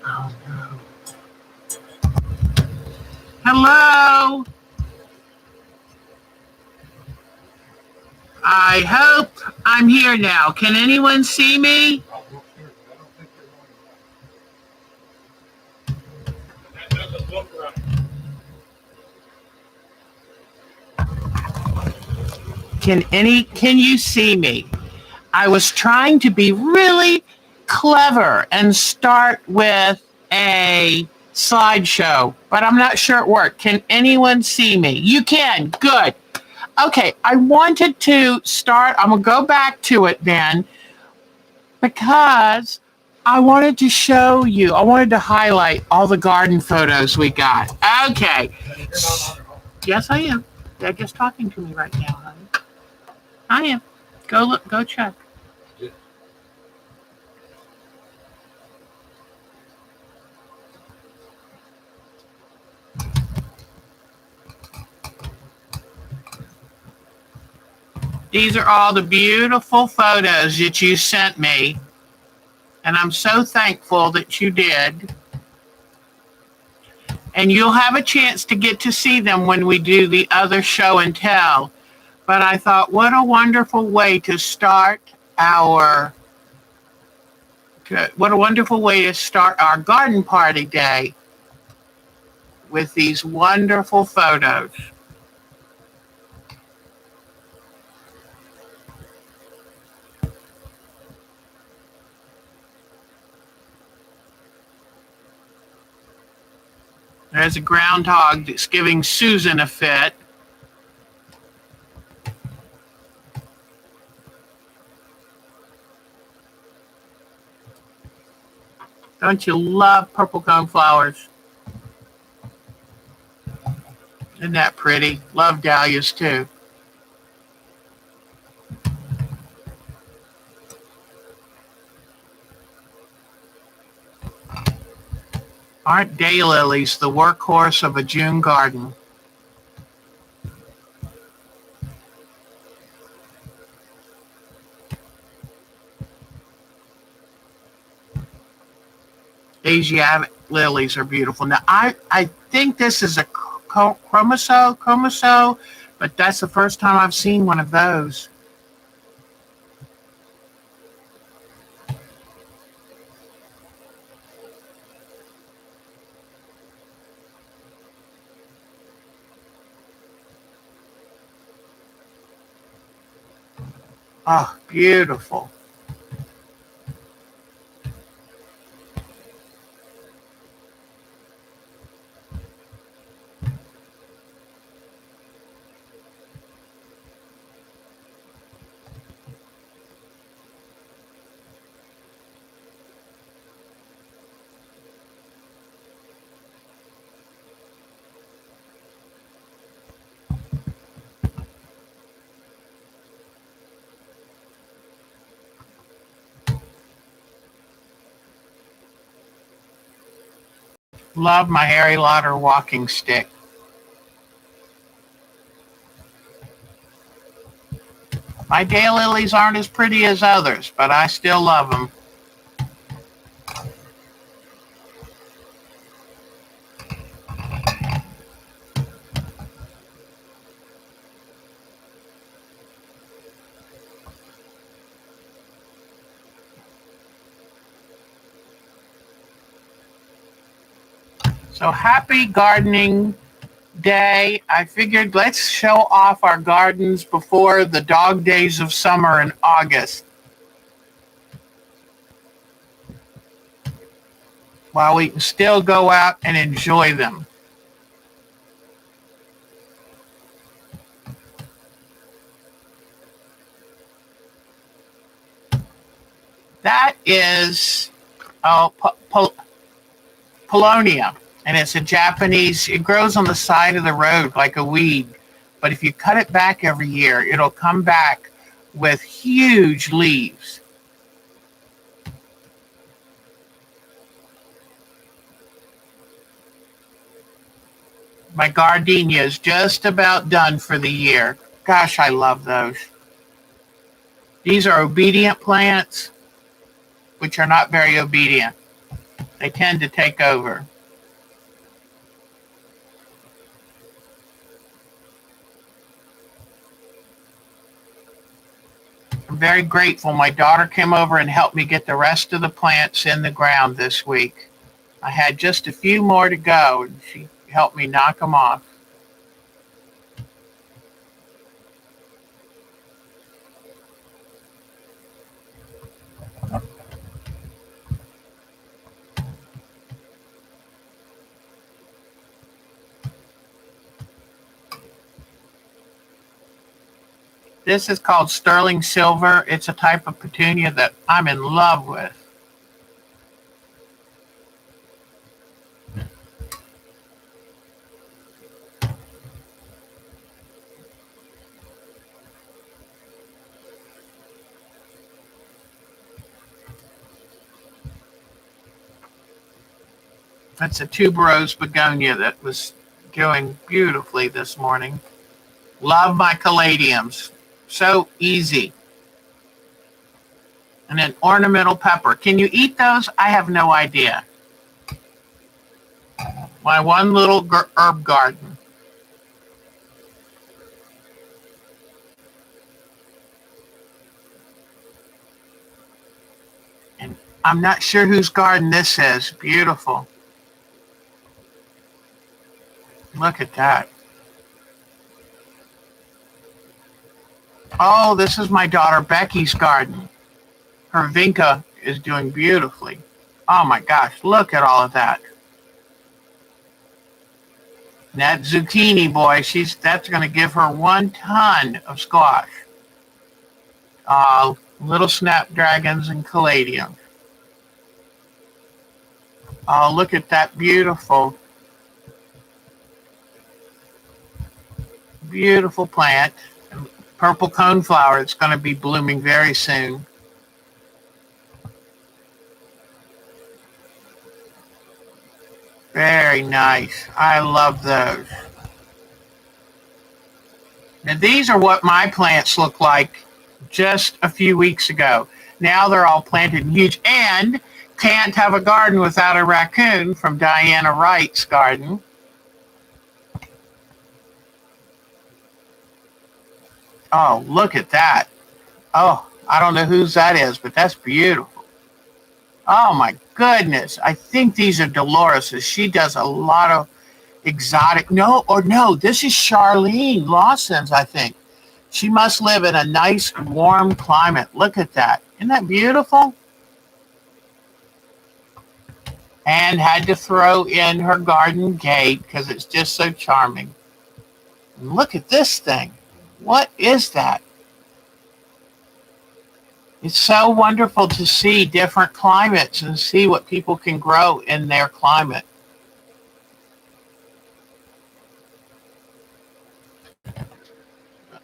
Oh, no. Hello. I hope I'm here now. Can anyone see me? Can you see me? I was trying to be really clever and start with a slideshow, but I'm not sure it worked. Can anyone see me? You can. Good. Okay, I wanted to start. I'm going to go back to it then because I wanted to show you. I wanted to highlight all the garden photos we got. Okay. Yes, I am. They're just talking to me right now, honey. I am. Go look. Go check. These are all the beautiful photos that you sent me, and I'm so thankful that you did. And you'll have a chance to get to see them when we do the other show and tell. But I thought, what a wonderful way to start our garden party day with these wonderful photos. There's a groundhog that's giving Susan a fit. Don't you love purple coneflowers? Isn't that pretty? Love dahlias too. Aren't daylilies the workhorse of a June garden? Asiatic lilies are beautiful. Now, I think this is a chromoso, but that's the first time I've seen one of those. Oh, beautiful. Love my Harry Lauder walking stick. My daylilies aren't as pretty as others, but I still love them. So happy gardening day. I figured let's show off our gardens before the dog days of summer in August, while we can still go out and enjoy them. That is Paulownia, and it's a Japanese, it grows on the side of the road like a weed, but if you cut it back every year, it'll come back with huge leaves. My gardenia is just about done for the year. Gosh, I love those. These are obedient plants, which are not very obedient. They tend to take over. I'm very grateful. My daughter came over and helped me get the rest of the plants in the ground this week. I had just a few more to go, and she helped me knock them off. This is called sterling silver. It's a type of petunia that I'm in love with. That's a tuberose begonia that was doing beautifully this morning. Love my caladiums. So easy. And an ornamental pepper. Can you eat those? I have no idea. My one little herb garden. And I'm not sure whose garden this is. Beautiful. Look at that. Oh, this is my daughter Becky's garden. Her vinca is doing beautifully. Oh my gosh, look at all of that. And that zucchini boy, that's going to give her 1 ton of squash. Little snapdragons and caladiums. Oh, look at that beautiful, beautiful plant. Purple coneflower. It's going to be blooming very soon. Very nice. I love those. Now these are what my plants look like just a few weeks ago. Now they're all planted and huge. And can't have a garden without a raccoon from Diana Wright's garden. Oh, look at that. Oh, I don't know whose that is, but that's beautiful. Oh my goodness. I think these are Dolores's. She does a lot of exotic. No, this is Charlene Lawson's, I think. She must live in a nice warm climate. Look at that. Isn't that beautiful? And had to throw in her garden gate because it's just so charming. And look at this thing. What is that? It's so wonderful to see different climates and see what people can grow in their climate.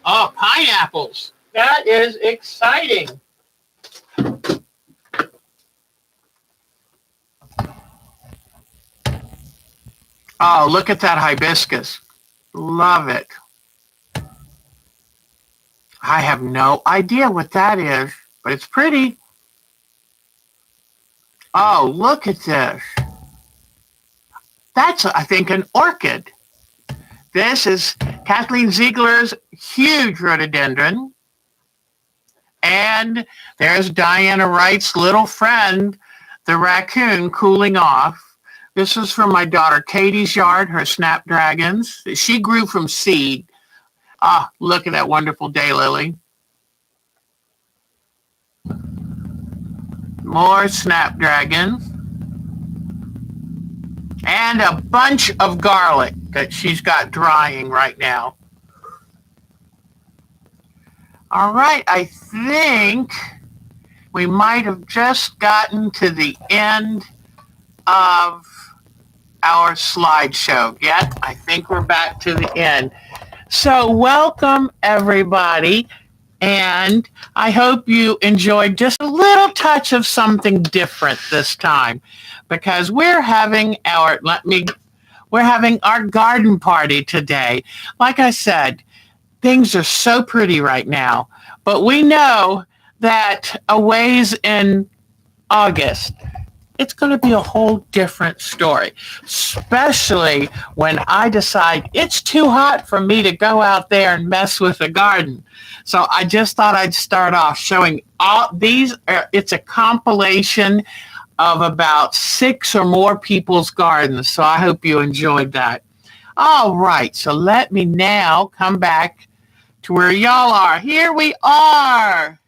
Oh, pineapples. That is exciting. Oh, look at that hibiscus. Love it. I have no idea what that is, but it's pretty. Oh, look at this. That's, I think, an orchid. This is Kathleen Ziegler's huge rhododendron. And there's Diana Wright's little friend, the raccoon, cooling off. This is from my daughter Katie's yard, her snapdragons. She grew from seed. Ah, look at that wonderful daylily. More snapdragons. And a bunch of garlic that she's got drying right now. All right, I think we might have just gotten to the end of our slideshow. Yet, I think we're back to the end. So welcome, everybody. And I hope you enjoyed just a little touch of something different this time, because we're having our garden party today. Like I said, things are so pretty right now, but we know that a ways in August, it's going to be a whole different story, especially when I decide it's too hot for me to go out there and mess with the garden. So I just thought I'd start off showing all these. It's a compilation of about 6 or more people's gardens. So I hope you enjoyed that. All right. So let me now come back to where y'all are. Here we are.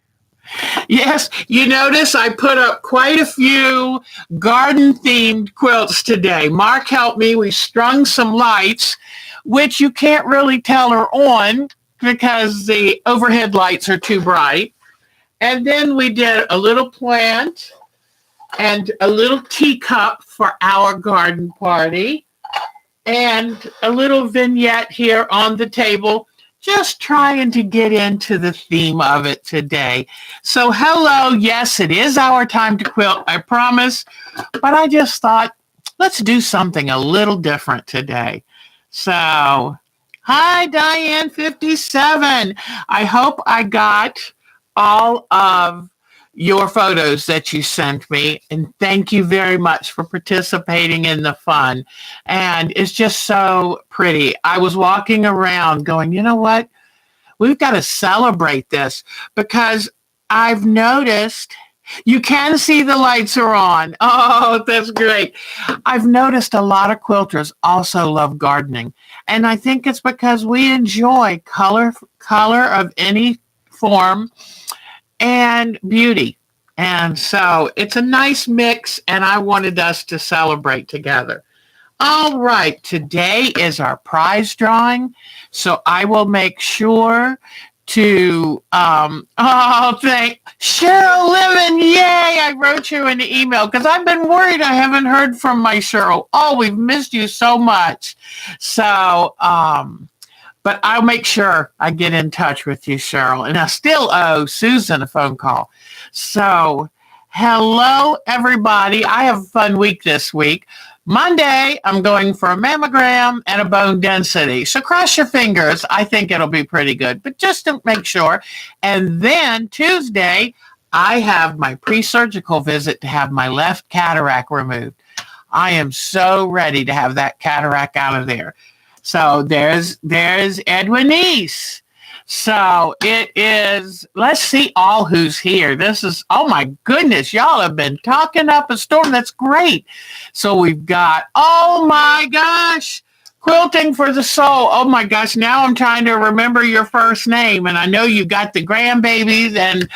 Yes, you notice I put up quite a few garden-themed quilts today. Mark helped me. We strung some lights, which you can't really tell are on because the overhead lights are too bright. And then we did a little plant and a little teacup for our garden party and a little vignette here on the table, just trying to get into the theme of it today. So hello, yes, it is our time to quilt, I promise, but I just thought, let's do something a little different today. So, hi, Diane57. I hope I got all of your photos that you sent me, and thank you very much for participating in the fun. And it's just so pretty. I was walking around going, you know what? We've got to celebrate this because I've noticed you can see the lights are on. Oh, that's great. I've noticed a lot of quilters also love gardening. And I think it's because we enjoy color of any form and beauty. And so it's a nice mix, and I wanted us to celebrate together. All right, today is our prize drawing, so I will make sure to, thank Cheryl Lemon, yay, I wrote you an email because I've been worried I haven't heard from my Cheryl. Oh, we've missed you so much. So, but I'll make sure I get in touch with you, Cheryl. And I still owe Susan a phone call. So, hello, everybody. I have a fun week this week. Monday, I'm going for a mammogram and a bone density. So cross your fingers. I think it'll be pretty good, but just to make sure. And then Tuesday, I have my pre-surgical visit to have my left cataract removed. I am so ready to have that cataract out of there. So there's Edwin East. So it is, let's see all who's here. This is, oh my goodness, y'all have been talking up a storm. That's great. So we've got, oh my gosh, Quilting for the Soul. Oh my gosh, now I'm trying to remember your first name. And I know you got the grandbabies. And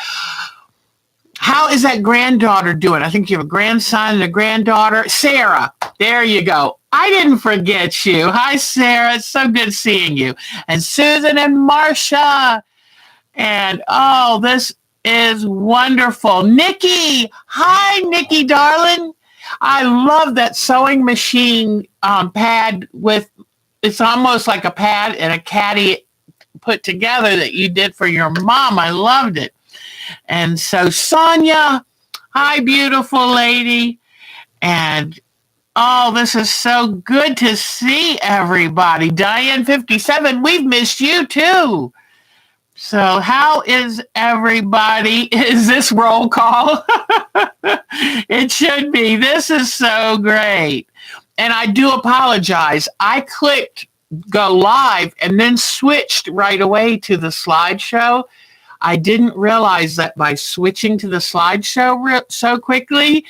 how is that granddaughter doing? I think you have a grandson and a granddaughter. Sarah, there you go. I didn't forget you. Hi, Sarah. It's so good seeing you. And Susan and Marcia. And, oh, this is wonderful. Nikki. Hi, Nikki, darling. I love that sewing machine pad with, it's almost like a pad and a caddy put together that you did for your mom. I loved it. And so, Sonia. Hi, beautiful lady. And oh, this is so good to see everybody. Diane57, we've missed you too. So how is everybody? Is this roll call? It should be. This is so great. And I do apologize. I clicked go live and then switched right away to the slideshow. I didn't realize that by switching to the slideshow so quickly,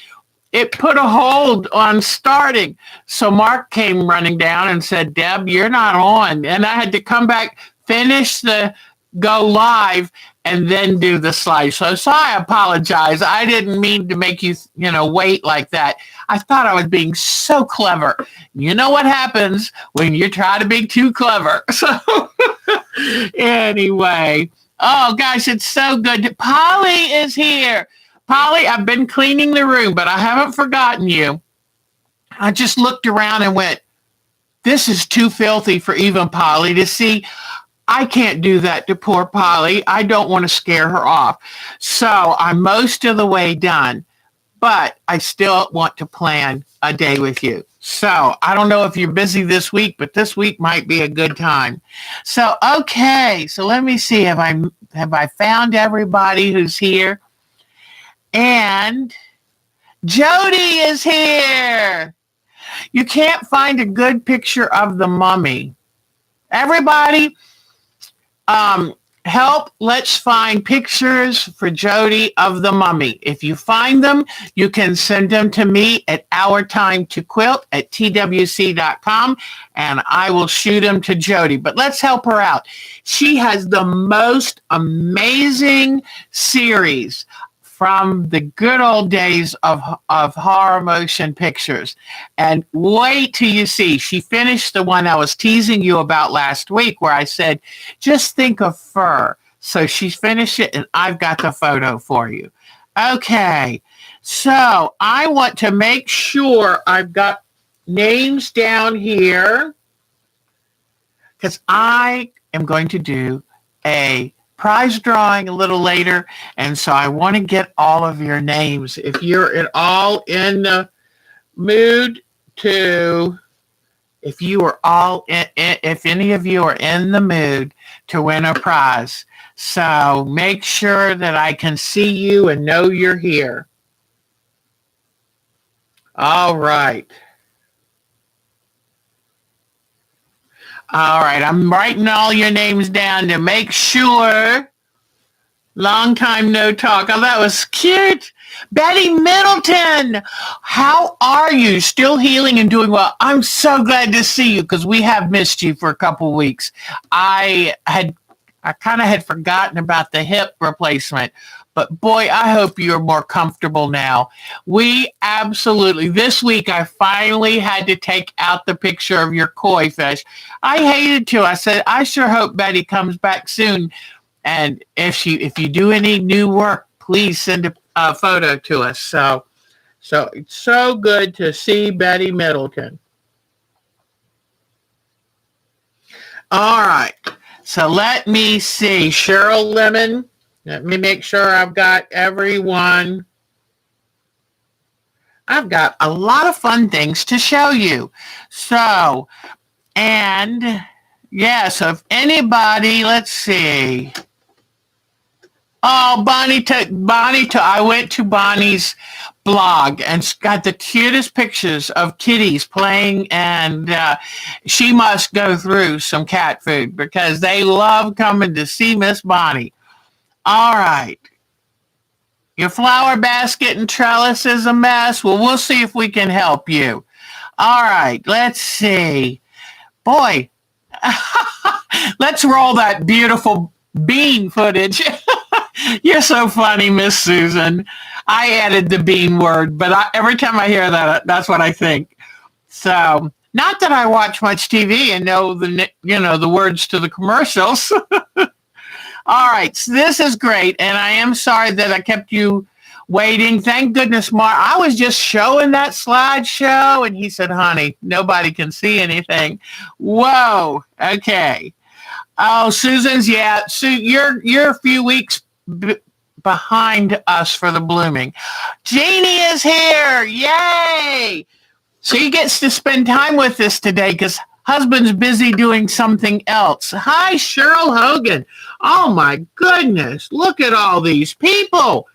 it put a hold on starting. So Mark came running down and said, Deb, you're not on. And I had to come back, finish the go live, and then do the slideshow. So I apologize. I didn't mean to make you, wait like that. I thought I was being so clever. You know what happens when you try to be too clever. So anyway, oh gosh, it's so good. Polly is here. Polly, I've been cleaning the room, but I haven't forgotten you. I just looked around and went, this is too filthy for even Polly to see. I can't do that to poor Polly. I don't want to scare her off. So I'm most of the way done, but I still want to plan a day with you. So I don't know if you're busy this week, but this week might be a good time. So, okay. So let me see. Have I found everybody who's here? And Jody is here. You can't find a good picture of the mummy. Everybody, help, let's find pictures for Jody of the mummy. If you find them, you can send them to me at ourtimetoquilt@twc.com, and I will shoot them to Jody. But let's help her out. She has the most amazing series from the good old days of horror motion pictures. And wait till you see, she finished the one I was teasing you about last week where I said, just think of fur. So she's finished it and I've got the photo for you. Okay, so I want to make sure I've got names down here because I am going to do a prize drawing a little later, and so I want to get all of your names. If you're at all in the mood to, if any of you are in the mood to win a prize, so make sure that I can see you and know you're here. All right. All right, I'm writing all your names down to make sure. Long time no talk. Oh, that was cute. Betty Middleton, how are you? Still healing and doing well? I'm so glad to see you because we have missed you for a couple weeks. I kind of had forgotten about the hip replacement, but boy, I hope you're more comfortable now. We absolutely, this week I finally had to take out the picture of your koi fish. I hated to. I said, I sure hope Betty comes back soon. And if you do any new work, please send a photo to us. So it's so good to see Betty Middleton. All right. So let me see. Cheryl Lemon. Let me make sure I've got everyone. I've got a lot of fun things to show you. So, and yeah, so if anybody, let's see. Oh, I went to Bonnie's blog and got the cutest pictures of kitties playing, and she must go through some cat food because they love coming to see Miss Bonnie. All right. Your flower basket and trellis is a mess. Well, we'll see if we can help you. All right, let's see. Boy, let's roll that beautiful bean footage. You're so funny, Miss Susan. I added the bean word, but every time I hear that, that's what I think. So, not that I watch much TV and know the words to the commercials. All right, so this is great, and I am sorry that I kept you waiting. Thank goodness, Mark. I was just showing that slideshow, and he said, honey, nobody can see anything. Whoa, okay. Oh, Susan's, yeah. You're a few weeks behind us for the blooming. Jeannie is here. Yay! She gets to spend time with us today because husband's busy doing something else. Hi, Cheryl Hogan. Oh, my goodness. Look at all these people.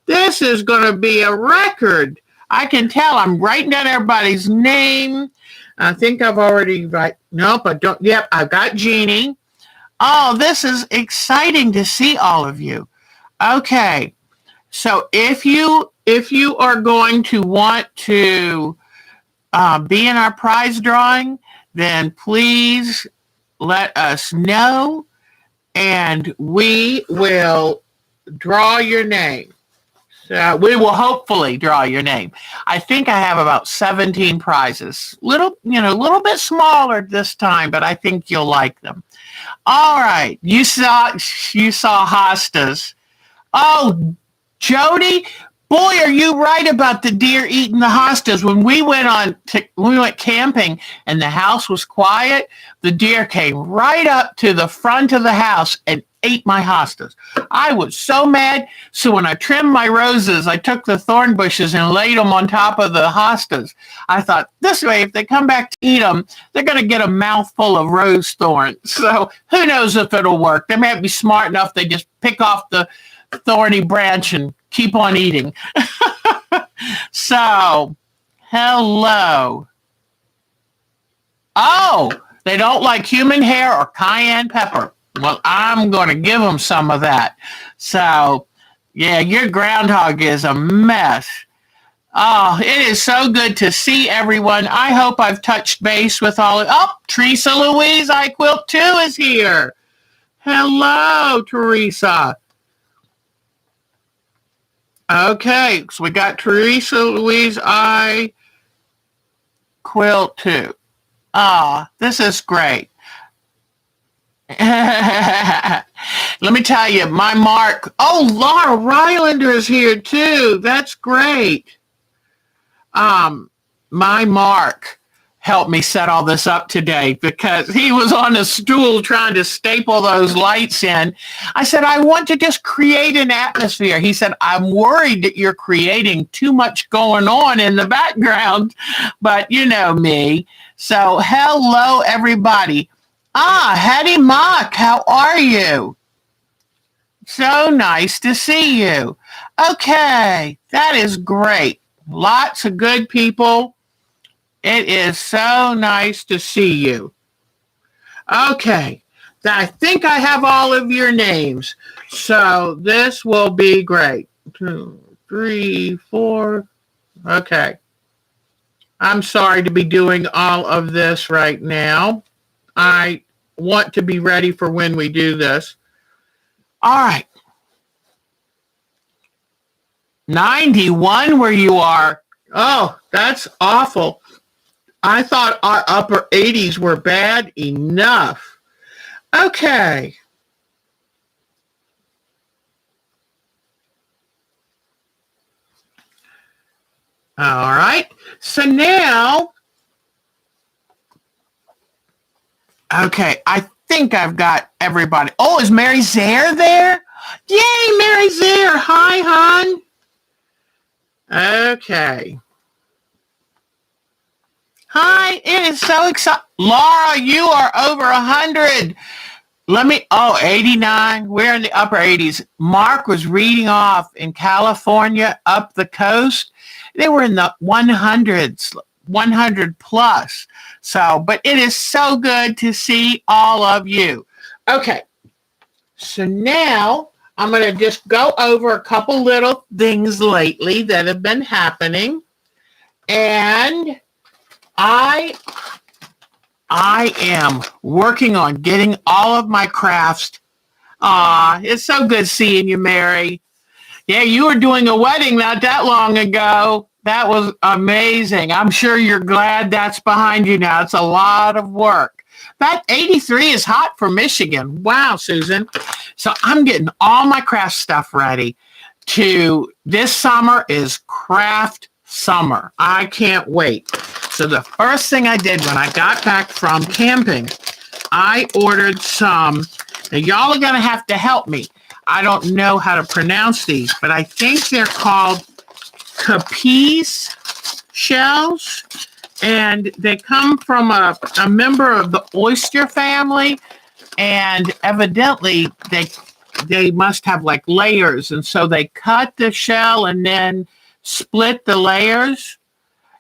This is going to be a record. I can tell. I'm writing down everybody's name. I think I've already nope, I don't. Yep, I've got Jeannie. Oh, this is exciting to see all of you. Okay. So if you are going to want to be in our prize drawing, then please let us know and we will draw your name. So we will hopefully draw your name. I think I have about 17 prizes. A little bit smaller this time, but I think you'll like them. All right. You saw hostas. Oh, Jody, boy, are you right about the deer eating the hostas. When we went camping and the house was quiet, the deer came right up to the front of the house and ate my hostas. I was so mad. So when I trimmed my roses, I took the thorn bushes and laid them on top of the hostas. I thought, this way, if they come back to eat them, they're going to get a mouthful of rose thorns. So who knows if it'll work. They might be smart enough. They just pick off the thorny branch and keep on eating. So, hello. Oh, they don't like human hair or cayenne pepper. Well, I'm going to give them some of that. So, yeah, your groundhog is a mess. Oh, it is so good to see everyone. I hope I've touched base with all. Oh, Teresa Louise, I Quilt Too is here. Hello, Teresa. Okay, so we got Teresa Louise, I Quilt Too. Ah, this is great. Let me tell you, my Mark. Oh, Laura Rylander is here too. That's great. My Mark helped me set all this up today because he was on a stool trying to staple those lights in. I said, I want to just create an atmosphere. He said, I'm worried that you're creating too much going on in the background, but you know me. So hello, everybody. Hattie Mock, how are you? So nice to see you. Okay, that is great. Lots of good people. It is so nice to see you. Okay, I think I have all of your names. So this will be great. 2, 3, 4. Okay. I'm sorry to be doing all of this right now. I want to be ready for when we do this. All right. 91 where you are. Oh, that's awful. I thought our upper 80s were bad enough. Okay. All right. So now, okay, I think I've got everybody. Oh, is Mary Zare there? Yay, Mary Zare. Hi, hon. Okay. Hi, it is so exciting. Laura, you are over 100. 89. We're in the upper 80s. Mark was reading off in California up the coast. They were in the 100s, 100 plus. So, but it is so good to see all of you. Okay. So now I'm going to just go over a couple little things lately that have been happening. And I am working on getting all of my crafts. It's so good seeing you, Mary. Yeah, you were doing a wedding not that long ago. That was amazing. I'm sure you're glad that's behind you now. It's a lot of work. That 83 is hot for Michigan. Wow, Susan. So I'm getting all my craft stuff ready this summer is craft summer. I can't wait. So the first thing I did when I got back from camping, I ordered some. Now y'all are going to have to help me. I don't know how to pronounce these, but I think they're called capiz shells. And they come from a member of the oyster family. And evidently they must have like layers. And so they cut the shell and then split the layers.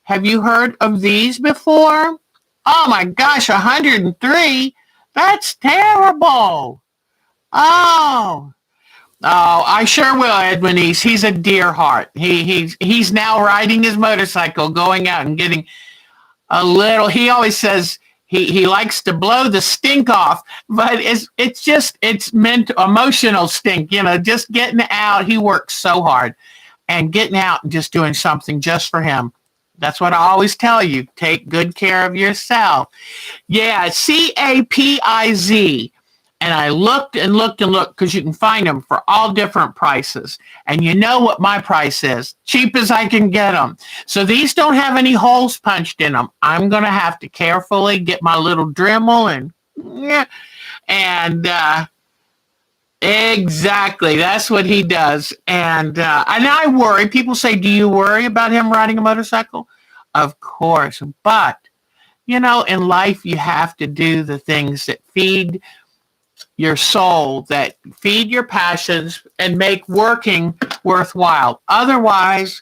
Have you heard of these before? Oh my gosh, 103? That's terrible. Oh, I sure will, Edwin East. He's a dear heart. He's now riding his motorcycle, going out and getting a little. He always says he likes to blow the stink off, but it's meant emotional stink. Just getting out. He works so hard, and getting out and just doing something just for him. That's what I always tell you. Take good care of yourself. Yeah, CAPIZ. And I looked and looked and looked because you can find them for all different prices. And you know what my price is. Cheap as I can get them. So these don't have any holes punched in them. I'm going to have to carefully get my little Dremel and exactly. That's what he does. And I worry. People say, do you worry about him riding a motorcycle? Of course. But, in life, you have to do the things that feed your soul, that feed your passions and make working worthwhile. Otherwise,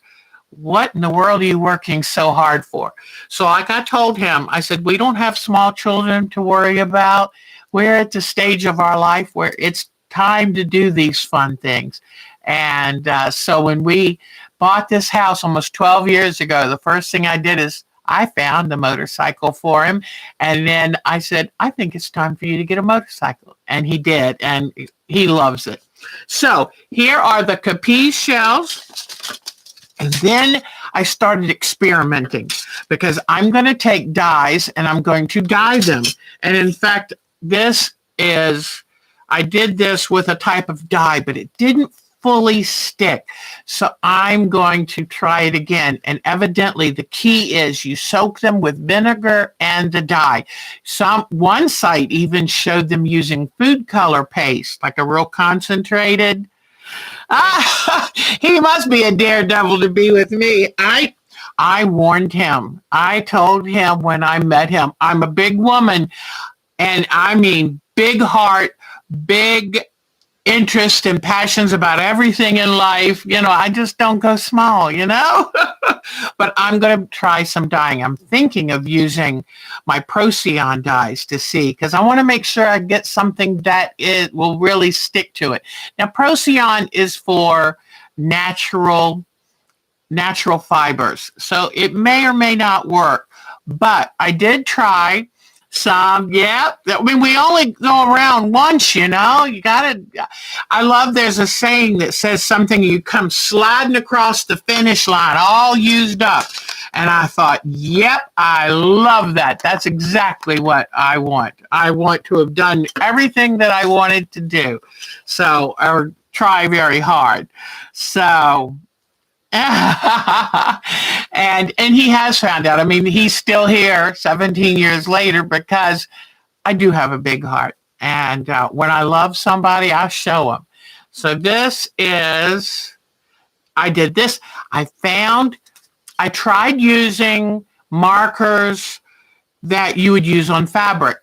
what in the world are you working so hard for? So like I told him, I said, we don't have small children to worry about. We're at the stage of our life where it's time to do these fun things. And so when we bought this house almost 12 years ago, the first thing I did is I found a motorcycle for him. And then I said, I think it's time for you to get a motorcycle. And he did. And he loves it. So here are the Capiz shells. And then I started experimenting because I'm going to take dies and I'm going to dye them. And in fact, I did this with a type of dye, but it didn't fully stick. So I'm going to try it again. And evidently the key is you soak them with vinegar and the dye. One site even showed them using food color paste, like a real concentrated. He must be a daredevil to be with me. I warned him. I told him when I met him, I'm a big woman, and I mean big heart, big interest and passions about everything in life. I just don't go small, But I'm going to try some dyeing. I'm thinking of using my Procyon dyes to see, because I want to make sure I get something that will really stick to it. Now, Procyon is for natural fibers, so it may or may not work. But I did try some, yeah. I mean, we only go around once, you gotta, I love, there's a saying that says something, you come sliding across the finish line, all used up. And I thought, yep, I love that. That's exactly what I want. I want to have done everything that I wanted to do. So, or try very hard. So, and he has found out. I mean, he's still here 17 years later because I do have a big heart. And when I love somebody, I show them. So I did this. I tried using markers that you would use on fabric.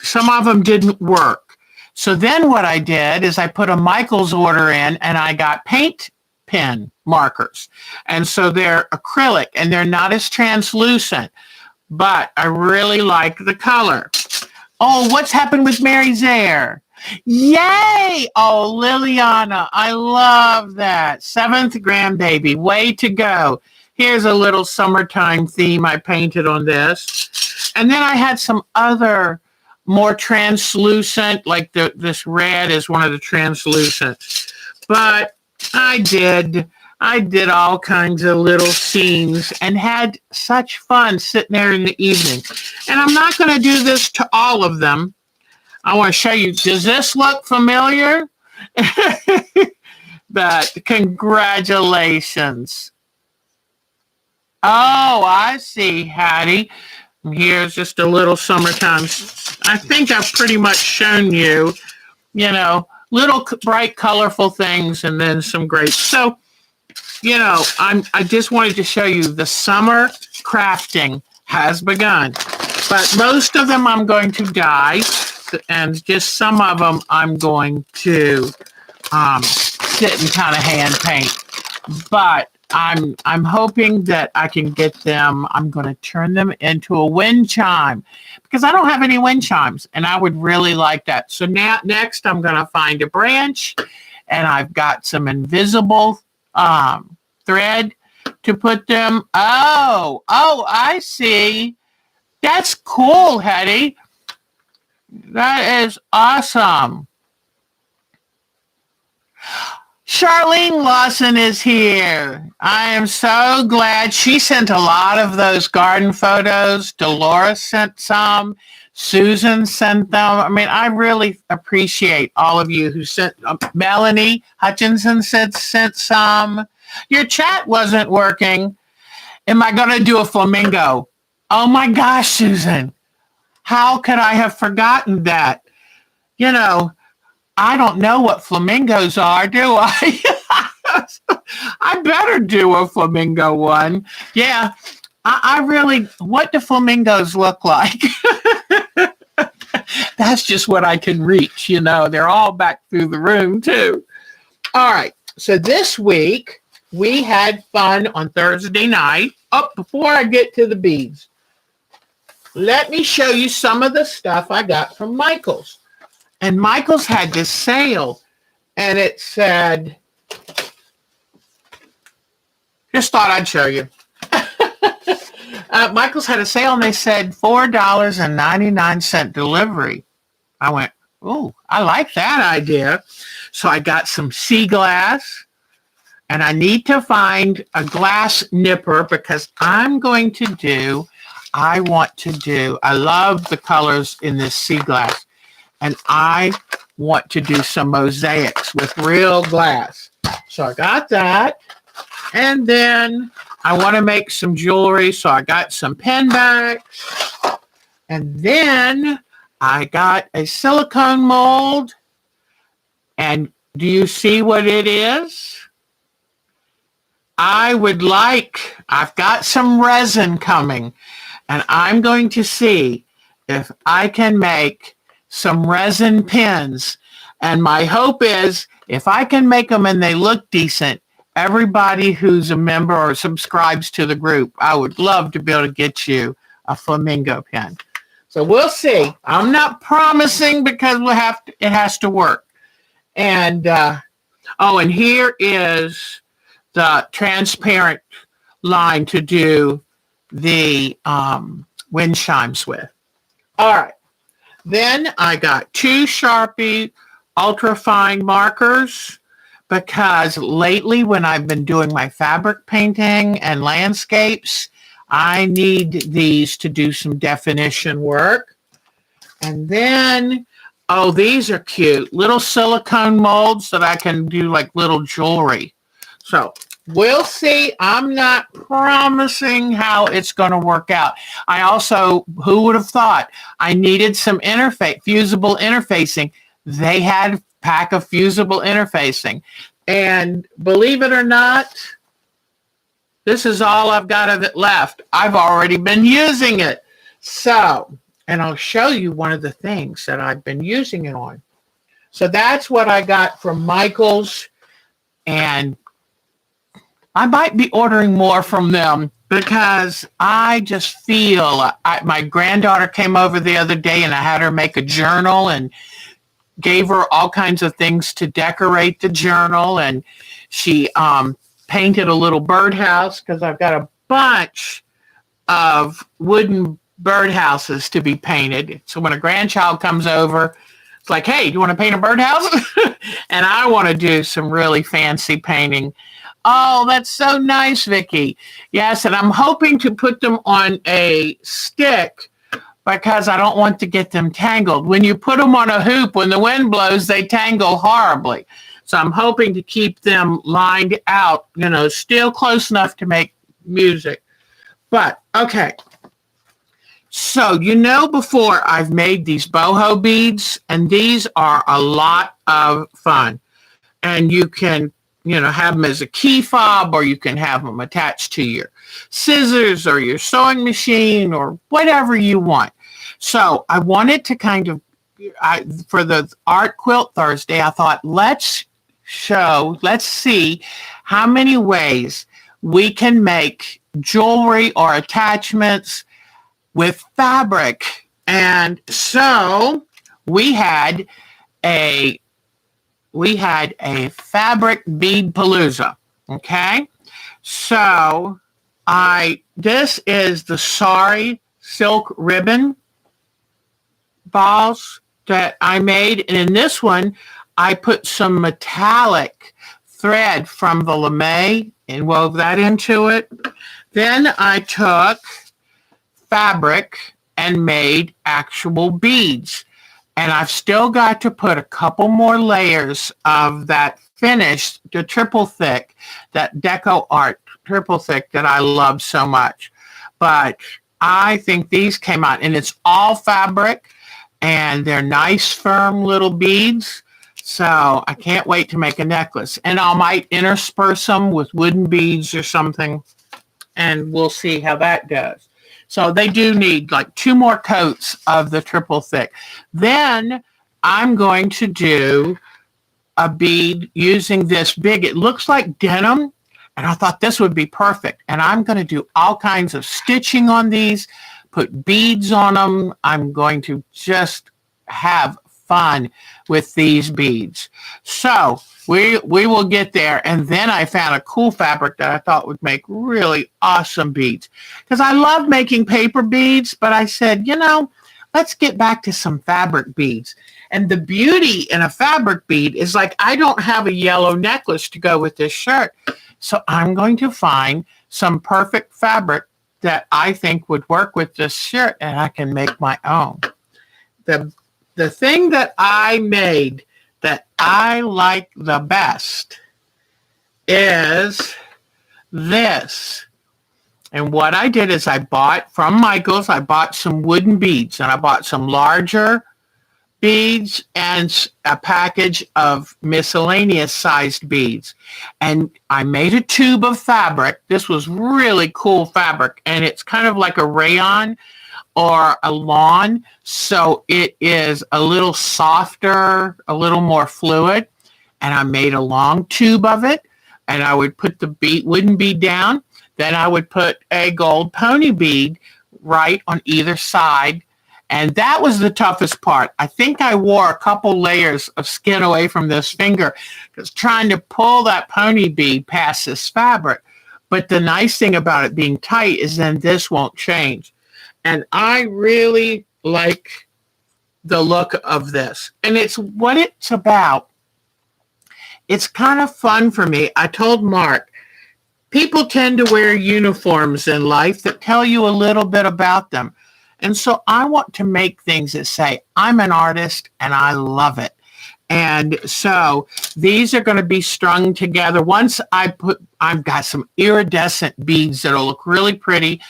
Some of them didn't work. So then what I did is I put a Michaels order in and I got paint pen markers. And so they're acrylic and they're not as translucent, but I really like the color. Oh, what's happened with Mary's hair? Yay! Oh, Liliana, I love that. 7th grandbaby, way to go. Here's a little summertime theme I painted on this. And then I had some other more translucent, like this red is one of the translucent. But I did all kinds of little scenes and had such fun sitting there in the evening. And I'm not going to do this to all of them. I want to show you. Does this look familiar? But congratulations. Oh, I see, Hattie. Here's just a little summertime. I think I've pretty much shown you, little bright, colorful things, and then some grapes. So, I just wanted to show you the summer crafting has begun. But most of them I'm going to dye, and just some of them I'm going to sit and kind of hand paint. But I'm hoping that I can get them. I'm going to turn them into a wind chime because I don't have any wind chimes, and I would really like that. So next I'm going to find a branch, and I've got some invisible thread to put them. Oh, I see. That's cool, Hetty. That is awesome. Charlene Lawson is here. I am so glad. She sent a lot of those garden photos. Dolores sent some. Susan sent them. I mean, I really appreciate all of you who sent. Melanie Hutchinson sent some. Your chat wasn't working. Am I going to do a flamingo? Oh my gosh, Susan. How could I have forgotten that? I don't know what flamingos are, do I? I better do a flamingo one. Yeah, I really, what do flamingos look like? That's just what I can reach, They're all back through the room, too. All right, so this week, we had fun on Thursday night. Oh, before I get to the beads, let me show you some of the stuff I got from Michael's. And Michael's had this sale, and it said, just thought I'd show you. Michael's had a sale, and they said $4.99 delivery. I went, oh, I like that idea. So I got some sea glass, and I need to find a glass nipper because I want to do, I love the colors in this sea glass, and I want to do some mosaics with real glass. So I got that, and then I want to make some jewelry, so I got some pen backs, and then I got a silicone mold, and do you see what it is? I've got some resin coming, and I'm going to see if I can make some resin pins. And my hope is if I can make them and they look decent, everybody who's a member or subscribes to the group, I would love to be able to get you a flamingo pin. So we'll see. I'm not promising because it has to work. And, and here is the transparent line to do the wind chimes with. All right. Then I got 2 Sharpie ultra fine markers because lately when I've been doing my fabric painting and landscapes, I need these to do some definition work. And then, oh, these are cute. Little silicone molds that I can do like little jewelry. So we'll see. I'm not promising how it's going to work out. I also, who would have thought I needed some fusible interfacing? They had a pack of fusible interfacing. And believe it or not, this is all I've got of it left. I've already been using it. So, and I'll show you one of the things that I've been using it on. So that's what I got from Michael's. And I might be ordering more from them because I just feel, my granddaughter came over the other day and I had her make a journal and gave her all kinds of things to decorate the journal. And she painted a little birdhouse because I've got a bunch of wooden birdhouses to be painted. So when a grandchild comes over, it's like, hey, do you want to paint a birdhouse? And I want to do some really fancy painting. Oh, that's so nice, Vicki. Yes, and I'm hoping to put them on a stick because I don't want to get them tangled. When you put them on a hoop, when the wind blows, they tangle horribly. So I'm hoping to keep them lined out, still close enough to make music. But, okay. So, before I've made these boho beads, and these are a lot of fun. And you can have them as a key fob, or you can have them attached to your scissors or your sewing machine or whatever you want. So I wanted to for the Art Quilt Thursday, I thought, let's see how many ways we can make jewelry or attachments with fabric. And so we had a fabric bead palooza. Okay. So this is the Sari silk ribbon balls that I made. And in this one, I put some metallic thread from the lame and wove that into it. Then I took fabric and made actual beads. And I've still got to put a couple more layers of that finished, the triple thick, that Deco Art triple thick that I love so much. But I think these came out, and it's all fabric, and they're nice, firm little beads. So I can't wait to make a necklace. And I might intersperse them with wooden beads or something, and we'll see how that goes. So they do need like 2 more coats of the triple thick. Then I'm going to do a bead using this big, it looks like denim, And I thought this would be perfect. And I'm going to do all kinds of stitching on these, put beads on them. I'm going to just have fun with these beads. So we will get there. And then I found a cool fabric that I thought would make really awesome beads. Because I love making paper beads, but I said, let's get back to some fabric beads. And the beauty in a fabric bead is like, I don't have a yellow necklace to go with this shirt. So I'm going to find some perfect fabric that I think would work with this shirt, and I can make my own. The thing that I made that I like the best is this. And what I did is I bought from Michael's, I bought some wooden beads, and I bought some larger beads and a package of miscellaneous sized beads. And I made a tube of fabric. This was really cool fabric, and it's kind of like a rayon or a lawn. So it is a little softer, a little more fluid. And I made a long tube of it, and I would put the wooden bead down. Then I would put a gold pony bead right on either side. And that was the toughest part. I think I wore a couple layers of skin away from this finger because trying to pull that pony bead past this fabric. But the nice thing about it being tight is then this won't change. And I really like the look of this. And it's what it's about. It's kind of fun for me. I told Mark, people tend to wear uniforms in life that tell you a little bit about them. And so I want to make things that say, I'm an artist and I love it. And so these are going to be strung together. Once I've got some iridescent beads that'll look really pretty.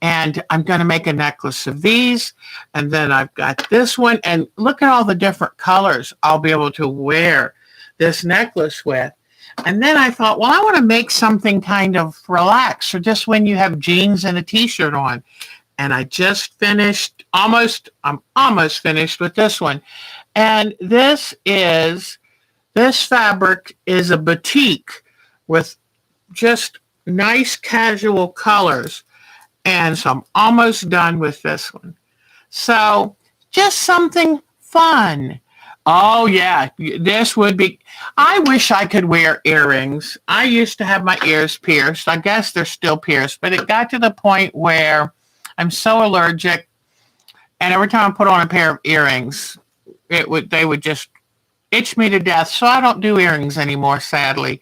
And I'm going to make a necklace of these. And then I've got this one. And look at all the different colors I'll be able to wear this necklace with. And then I thought, well, I want to make something kind of relaxed or just when you have jeans and a t-shirt on. And I just finished, I'm almost finished with this one. And this fabric is a batik with just nice casual colors. And so I'm almost done with this one. So just something fun. Oh yeah, this would be, I wish I could wear earrings. I used to have my ears pierced. I guess they're still pierced, but it got to the point where I'm so allergic, and every time I put on a pair of earrings, they would just itch me to death. So I don't do earrings anymore, sadly.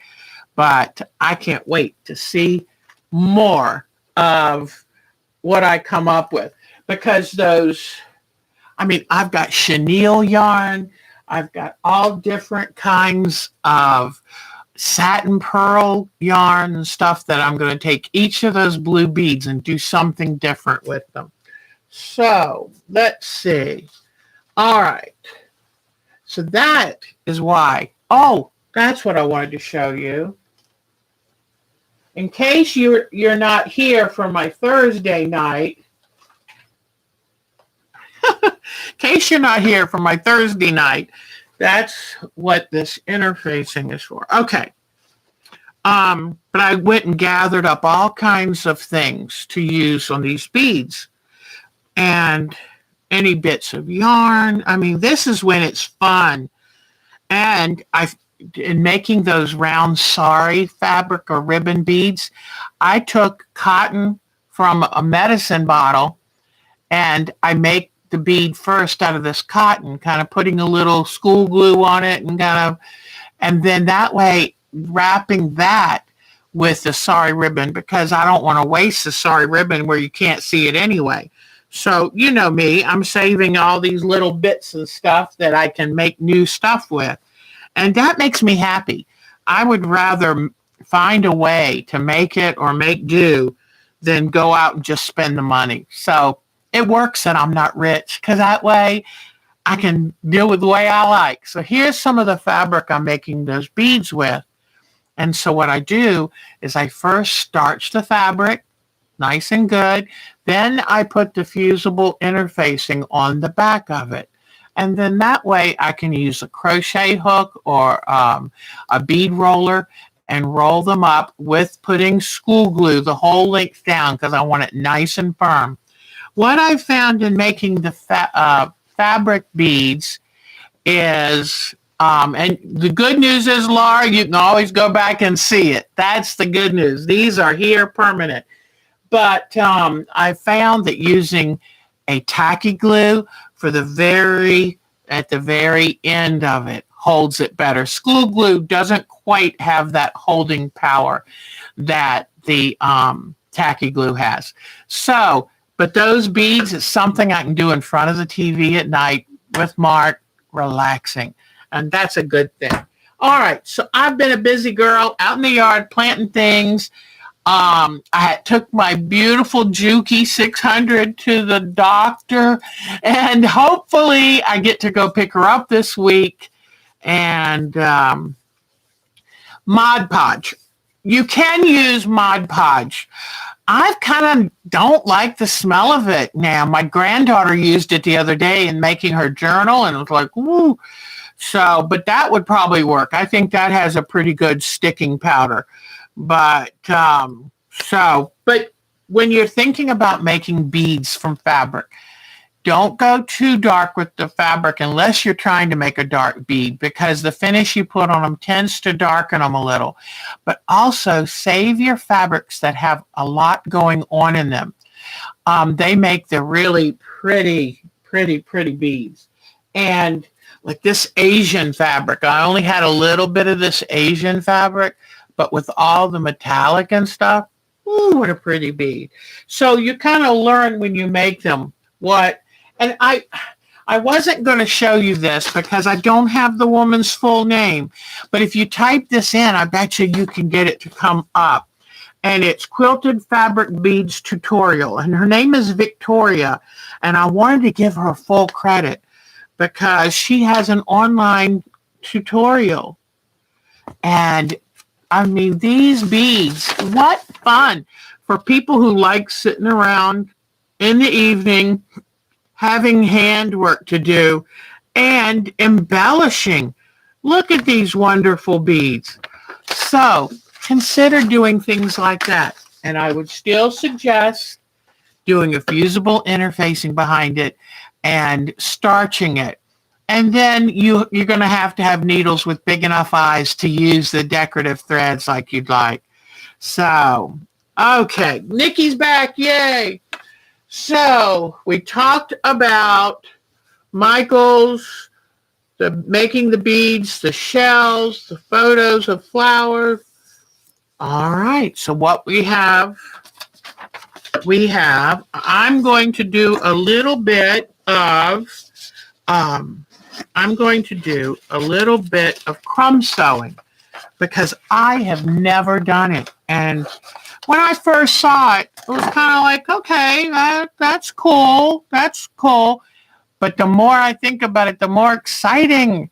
But I can't wait to see more of what I come up with, because I've got chenille yarn. I've got all different kinds of satin pearl yarn and stuff that I'm going to take each of those blue beads and do something different with them. So let's see. All right. So that is why. Oh, that's what I wanted to show you. In case you're not here for my Thursday night, that's what this interfacing is for. Okay. But I went and gathered up all kinds of things to use on these beads. And any bits of yarn. This is when it's fun. And in making those round sari fabric or ribbon beads, I took cotton from a medicine bottle and I make the bead first out of this cotton, kind of putting a little school glue on it and then that way wrapping that with the sari ribbon, because I don't want to waste the sari ribbon where you can't see it anyway. So, you know me, I'm saving all these little bits and stuff that I can make new stuff with. And that makes me happy. I would rather find a way to make it or make do than go out and just spend the money. So it works that I'm not rich, because that way I can deal with the way I like. So here's some of the fabric I'm making those beads with. And so what I do is I first starch the fabric nice and good. Then I put the fusible interfacing on the back of it. And then that way I can use a crochet hook or a bead roller and roll them up with putting school glue the whole length down because I want it nice and firm. What I found in making the fabric beads is, and the good news is, Laura, you can always go back and see it. That's the good news. These are here permanent. But I found that using a tacky glue for at the very end of it holds it better. School glue doesn't quite have that holding power that the tacky glue has. So, but those beads is something I can do in front of the TV at night with Mark, relaxing. And that's a good thing. All right, so I've been a busy girl out in the yard planting things. I took my beautiful Juki 600 to the doctor, and hopefully I get to go pick her up this week. And Mod Podge. You can use Mod Podge. I kind of don't like the smell of it now. My granddaughter used it the other day in making her journal, and it was like, woo. So, but that would probably work. I think that has a pretty good sticking powder. But, but when you're thinking about making beads from fabric, don't go too dark with the fabric unless you're trying to make a dark bead, because the finish you put on them tends to darken them a little. But also save your fabrics that have a lot going on in them. They make the really pretty beads. And like this Asian fabric, I only had a little bit of this Asian fabric, but with all the metallic and stuff, ooh, what a pretty bead. So you kind of learn when you make them what, and I wasn't going to show you this because I don't have the woman's full name, but if you type this in, I bet you can get it to come up. And it's Quilted Fabric Beads Tutorial, and her name is Victoria, and I wanted to give her full credit because she has an online tutorial. And I mean, these beads, what fun for people who like sitting around in the evening, having handwork to do and embellishing. Look at these wonderful beads. So consider doing things like that. And I would still suggest doing a fusible interfacing behind it and starching it. And then you're going to have needles with big enough eyes to use the decorative threads like you'd like. So, okay, Nikki's back, yay. So we talked about Michael's, making the beads, the shells, the photos of flowers. All right, so what we have, I'm going to do a little bit of, crumb sewing because I have never done it. And when I first saw it, it was kind of like, okay, that's cool. That's cool. But the more I think about it, the more excited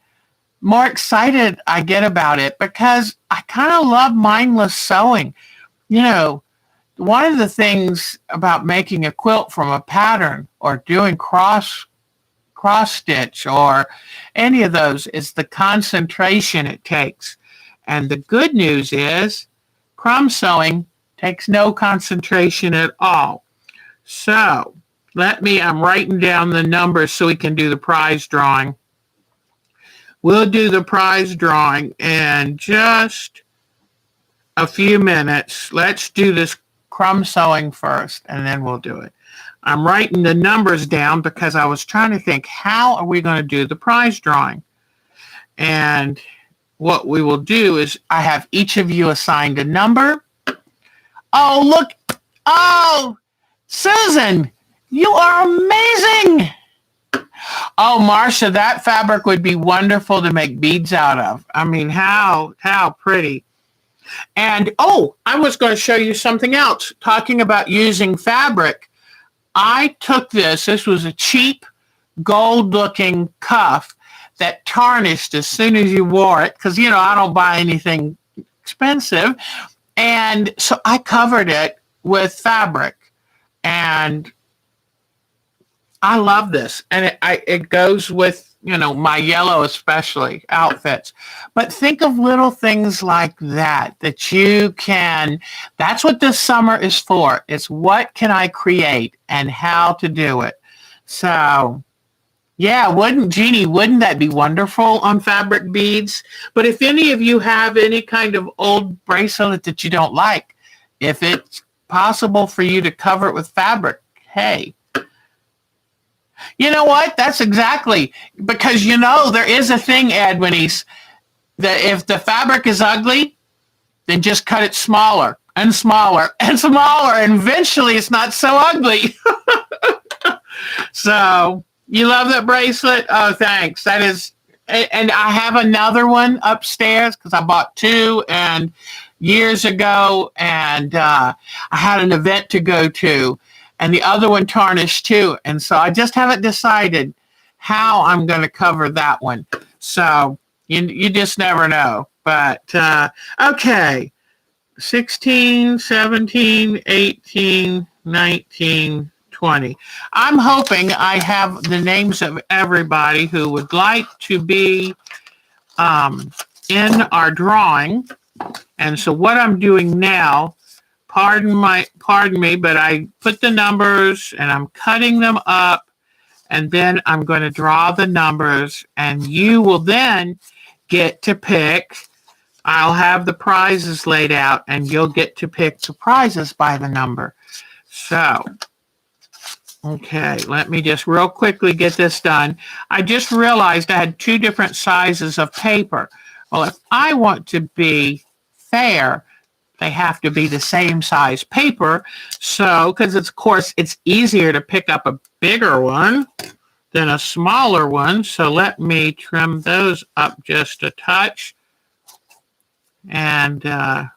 I get about it because I kind of love mindless sewing. You know, one of the things about making a quilt from a pattern or doing cross stitch or any of those is the concentration it takes. And the good news is crumb sewing takes no concentration at all. So I'm writing down the numbers so we can do the prize drawing. We'll do the prize drawing in just a few minutes. Let's do this crumb sewing first, and then we'll do it. I'm writing the numbers down because I was trying to think, how are we going to do the prize drawing? And what we will do is I have each of you assigned a number. Oh, look. Oh, Susan, you are amazing. Oh, Marcia, that fabric would be wonderful to make beads out of. I mean, how pretty. And, I was going to show you something else. Talking about using fabric, I took this was a cheap gold-looking cuff that tarnished as soon as you wore it, because, I don't buy anything expensive. And so I covered it with fabric. And I love this, and it goes with, my yellow especially outfits. But think of little things like that you can. That's what this summer is for. It's what can I create and how to do it. So yeah, wouldn't that be wonderful on fabric beads? But if any of you have any kind of old bracelet that you don't like, if it's possible for you to cover it with fabric, hey, you know what? That's exactly because there is a thing, Ed, that if the fabric is ugly, then just cut it smaller and smaller and smaller, and eventually it's not so ugly. So you love that bracelet? Oh, thanks. That is, and I have another one upstairs because I bought two and years ago, and I had an event to go to, and the other one tarnished too, and so I just haven't decided how I'm going to cover that one. So you just never know. But okay, 16, 17, 18, 19. 20. I'm hoping I have the names of everybody who would like to be in our drawing. And so what I'm doing now, pardon me, but I put the numbers and I'm cutting them up, and then I'm going to draw the numbers, and you will then get to pick. I'll have the prizes laid out, and you'll get to pick the prizes by the number. So okay, let me just real quickly get this done. I just realized I had two different sizes of paper. Well, if I want to be fair, they have to be the same size paper. So, because of course it's easier to pick up a bigger one than a smaller one. So let me trim those up just a touch. And but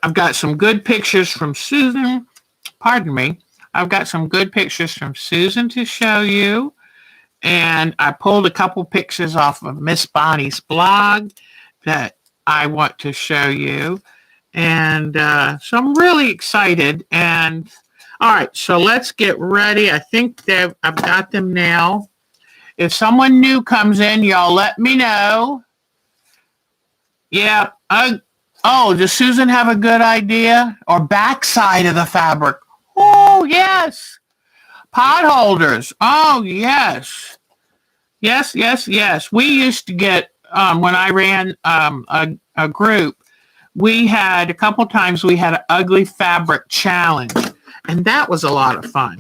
I've got some good pictures from Susan. Pardon me. I've got some good pictures from Susan to show you. And I pulled a couple pictures off of Miss Bonnie's blog that I want to show you. And so I'm really excited. And all right, so let's get ready. I think that I've got them now. If someone new comes in, y'all let me know. Yeah. Oh, does Susan have a good idea? Or backside of the fabric? Oh, yes. Pot holders. Oh, yes. Yes, yes, yes. We used to get, when I ran a group, we had a couple times we had an ugly fabric challenge. And that was a lot of fun.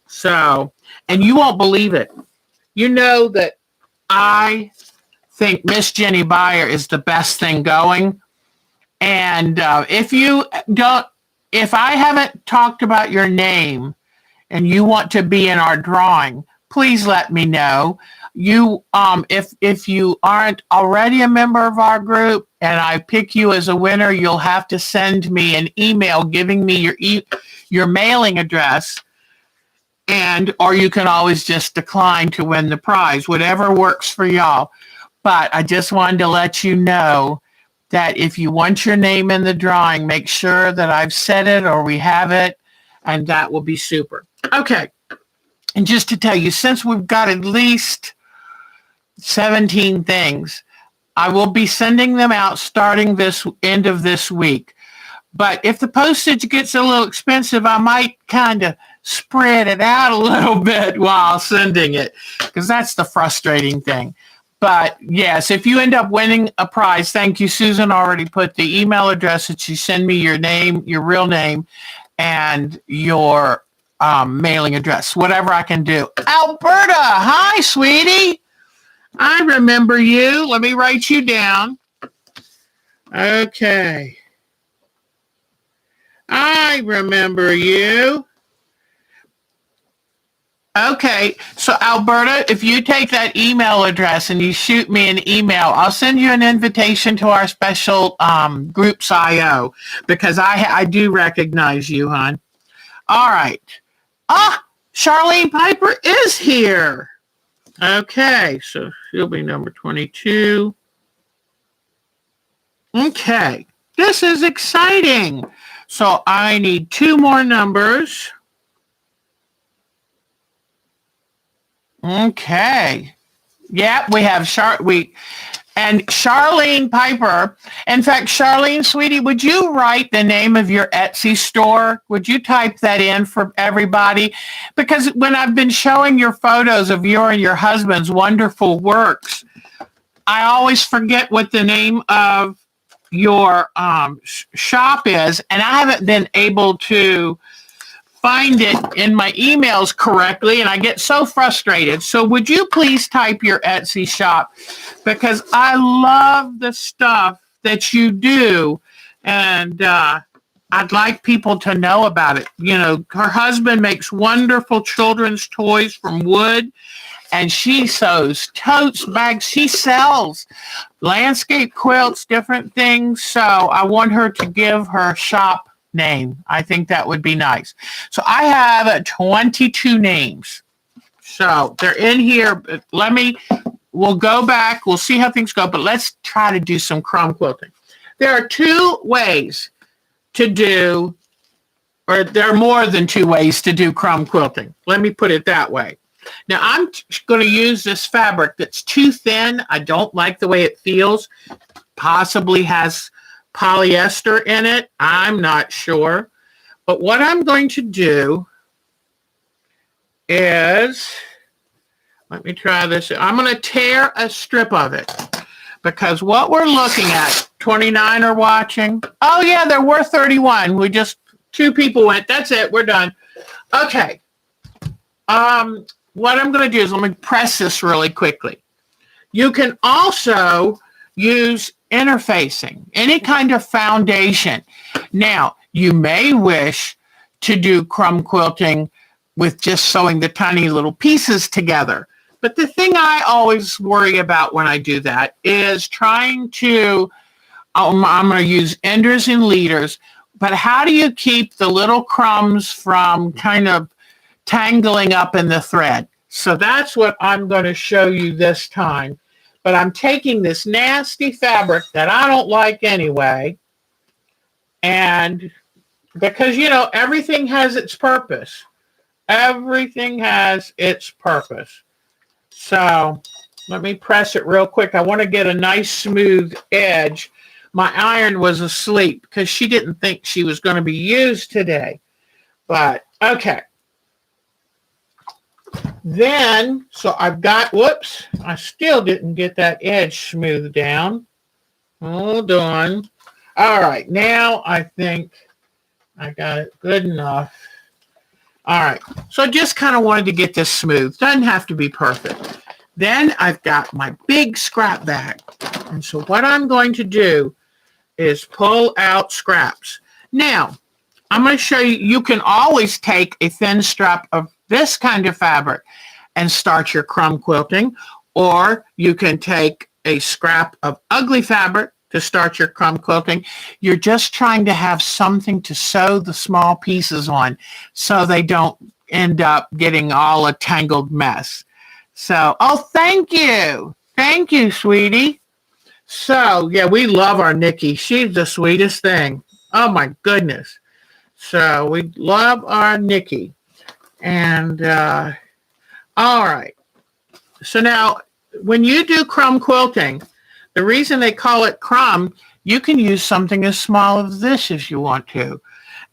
So, and you won't believe it. You know that I think Miss Jenny Beyer is the best thing going. And if I haven't talked about your name and you want to be in our drawing, please let me know. You, if you aren't already a member of our group and I pick you as a winner, you'll have to send me an email giving me your mailing address, or you can always just decline to win the prize, whatever works for y'all. But I just wanted to let you know that if you want your name in the drawing, make sure that I've said it or we have it, and that will be super. Okay, and just to tell you, since we've got at least 17 things, I will be sending them out starting this end of this week. But if the postage gets a little expensive, I might kind of spread it out a little bit while sending it, because that's the frustrating thing. But yes, if you end up winning a prize, thank you. Susan already put the email address that you send me your name, your real name, and your mailing address, whatever I can do. Alberta, hi, sweetie. I remember you. Let me write you down. Okay. I remember you. Okay, so Alberta, if you take that email address and you shoot me an email, I'll send you an invitation to our special groups IO, because I do recognize you, hon. All right. Charlene Piper is here. Okay, so she'll be number 22. Okay, this is exciting. So I need two more numbers. Okay. Yeah, we have and Charlene Piper. In fact, Charlene, sweetie, would you write the name of your Etsy store? Would you type that in for everybody? Because when I've been showing your photos of your and your husband's wonderful works, I always forget what the name of your shop is, and I haven't been able to find it in my emails correctly, and I get so frustrated. So would you please type your Etsy shop, because I love the stuff that you do, and I'd like people to know about it. You know, her husband makes wonderful children's toys from wood, and she sews totes, bags. She sells landscape quilts, different things. So I want her to give her shop name. I think that would be nice. So I have 22 names. So they're in here. We'll go back. We'll see how things go, but let's try to do some crumb quilting. There are two ways to do, or there are more than two ways to do crumb quilting. Let me put it that way. Now I'm going to use this fabric that's too thin. I don't like the way it feels. Possibly has polyester in it. I'm not sure. But what I'm going to do is, let me try this. I'm going to tear a strip of it, because what we're looking at, 29 are watching. Oh yeah, there were 31. Two people went. That's it. We're done. Okay. What I'm going to do is let me press this really quickly. You can also use interfacing, any kind of foundation. Now, you may wish to do crumb quilting with just sewing the tiny little pieces together. But the thing I always worry about when I do that is trying to, I'm going to use enders and leaders, but how do you keep the little crumbs from kind of tangling up in the thread? So that's what I'm going to show you this time. But I'm taking this nasty fabric that I don't like anyway, and because, you know, everything has its purpose. Everything has its purpose. So let me press it real quick. I want to get a nice smooth edge. My iron was asleep because she didn't think she was going to be used today. But okay. Then, so I've got, whoops, I still didn't get that edge smoothed down. Hold on. All right, now I think I got it good enough. All right, so I just kind of wanted to get this smooth. Doesn't have to be perfect. Then I've got my big scrap bag. And so what I'm going to do is pull out scraps. Now, I'm going to show you, you can always take a thin strap of this kind of fabric and start your crumb quilting, or you can take a scrap of ugly fabric to start your crumb quilting. You're just trying to have something to sew the small pieces on so they don't end up getting all a tangled mess. So, oh, thank you. Thank you, sweetie. So, yeah, we love our Nikki. She's the sweetest thing. Oh, my goodness. So, we love our Nikki. And, all right. So now, when you do crumb quilting, the reason they call it crumb, you can use something as small as this if you want to.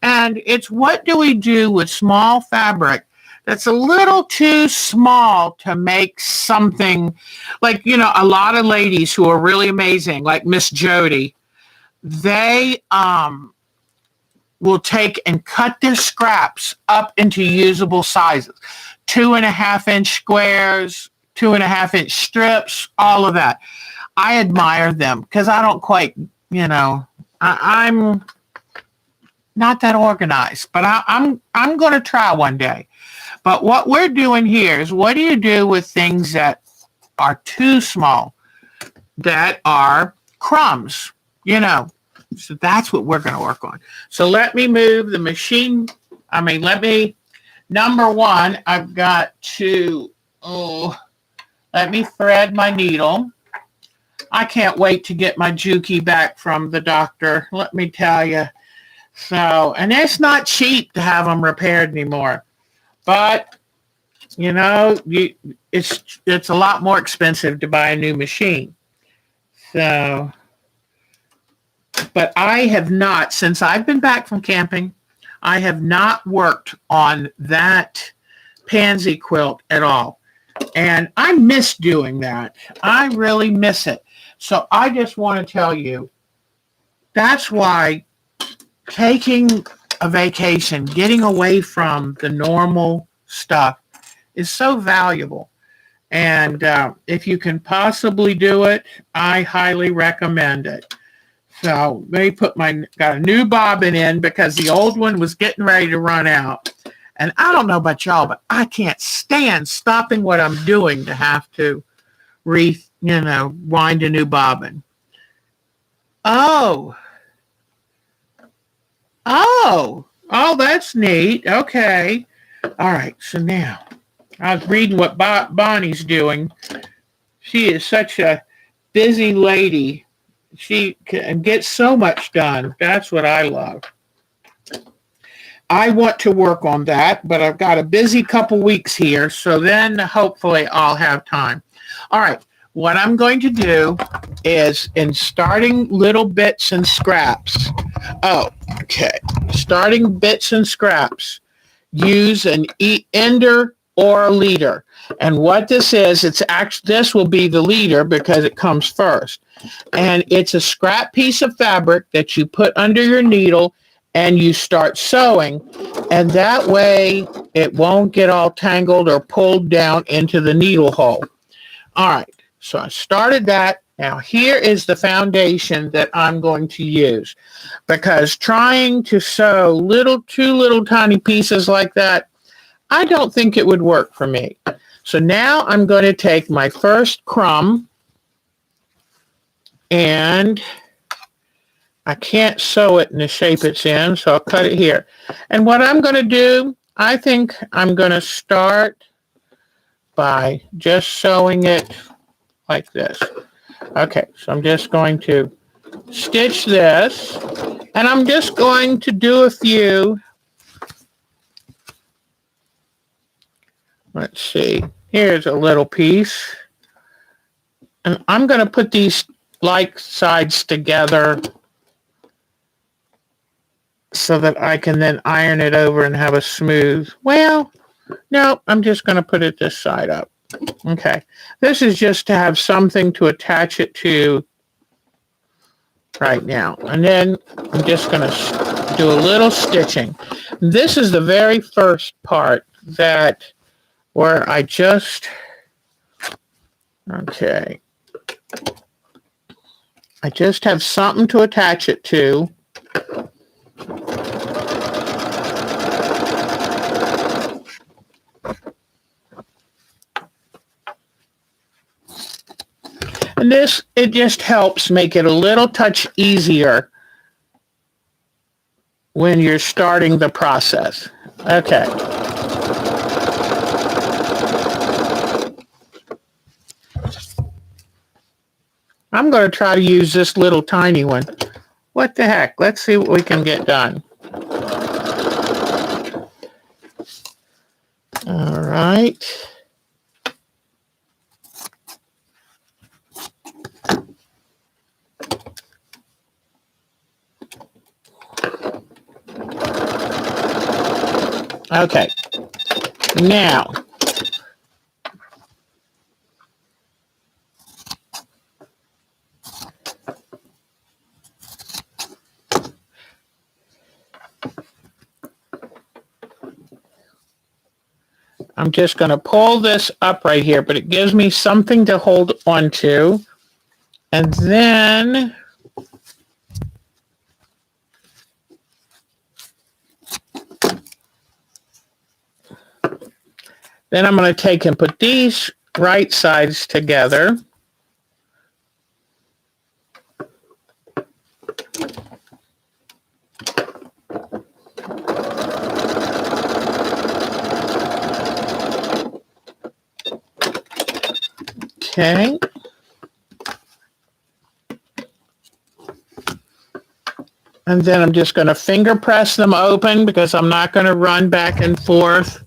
And it's, what do we do with small fabric that's a little too small to make something like, you know, a lot of ladies who are really amazing, like Miss Jody, they will take and cut their scraps up into usable sizes. 2.5-inch squares, 2.5-inch strips, all of that. I admire them because I don't quite, you know, I'm not that organized, but I'm going to try one day. But what we're doing here is, what do you do with things that are too small, that are crumbs, you know? So that's what we're going to work on. So let me move the machine. Number one, I've got to, let me thread my needle. I can't wait to get my Juki back from the doctor, let me tell you. So, and it's not cheap to have them repaired anymore. But You know, it's a lot more expensive to buy a new machine. So, but I have not, since I've been back from camping, I have not worked on that pansy quilt at all. And I miss doing that. I really miss it. So I just want to tell you, that's why taking a vacation, getting away from the normal stuff is so valuable. And if you can possibly do it, I highly recommend it. So let me got a new bobbin in because the old one was getting ready to run out. And I don't know about y'all, but I can't stand stopping what I'm doing to have to wind a new bobbin. Oh, that's neat. Okay. All right. So now I was reading what Bonnie's doing. She is such a busy lady. She can get so much done. That's what I love. I want to work on that, but I've got a busy couple weeks here, so then hopefully I'll have time. All right, what I'm going to do is in starting little bits and scraps. Oh, okay. Starting bits and scraps. Use an ender or a leader. And what this is, this will be the leader because it comes first. And it's a scrap piece of fabric that you put under your needle and you start sewing, and that way it won't get all tangled or pulled down into the needle hole. All right, so I started that. Now here is the foundation that I'm going to use, because trying to sew two little tiny pieces like that, I don't think it would work for me. So now I'm going to take my first crumb, and I can't sew it in the shape it's in, so I'll cut it here. And what I'm going to do, I think I'm going to start by just sewing it like this. Okay, so I'm just going to stitch this, and I'm just going to do a few. Let's see. Here's a little piece. And I'm going to put these like sides together so that I can then iron it over and have a smooth. Well, no, I'm just going to put it this side up. Okay. This is just to have something to attach it to right now. And then I'm just going to do a little stitching. This is the very first part where I just, okay. I just have something to attach it to. And it just helps make it a little touch easier when you're starting the process. Okay. I'm going to try to use this little tiny one. What the heck? Let's see what we can get done. All right. Okay. Now, I'm just going to pull this up right here, but it gives me something to hold on to. And then I'm going to take and put these right sides together. Okay. And then I'm just going to finger press them open because I'm not going to run back and forth.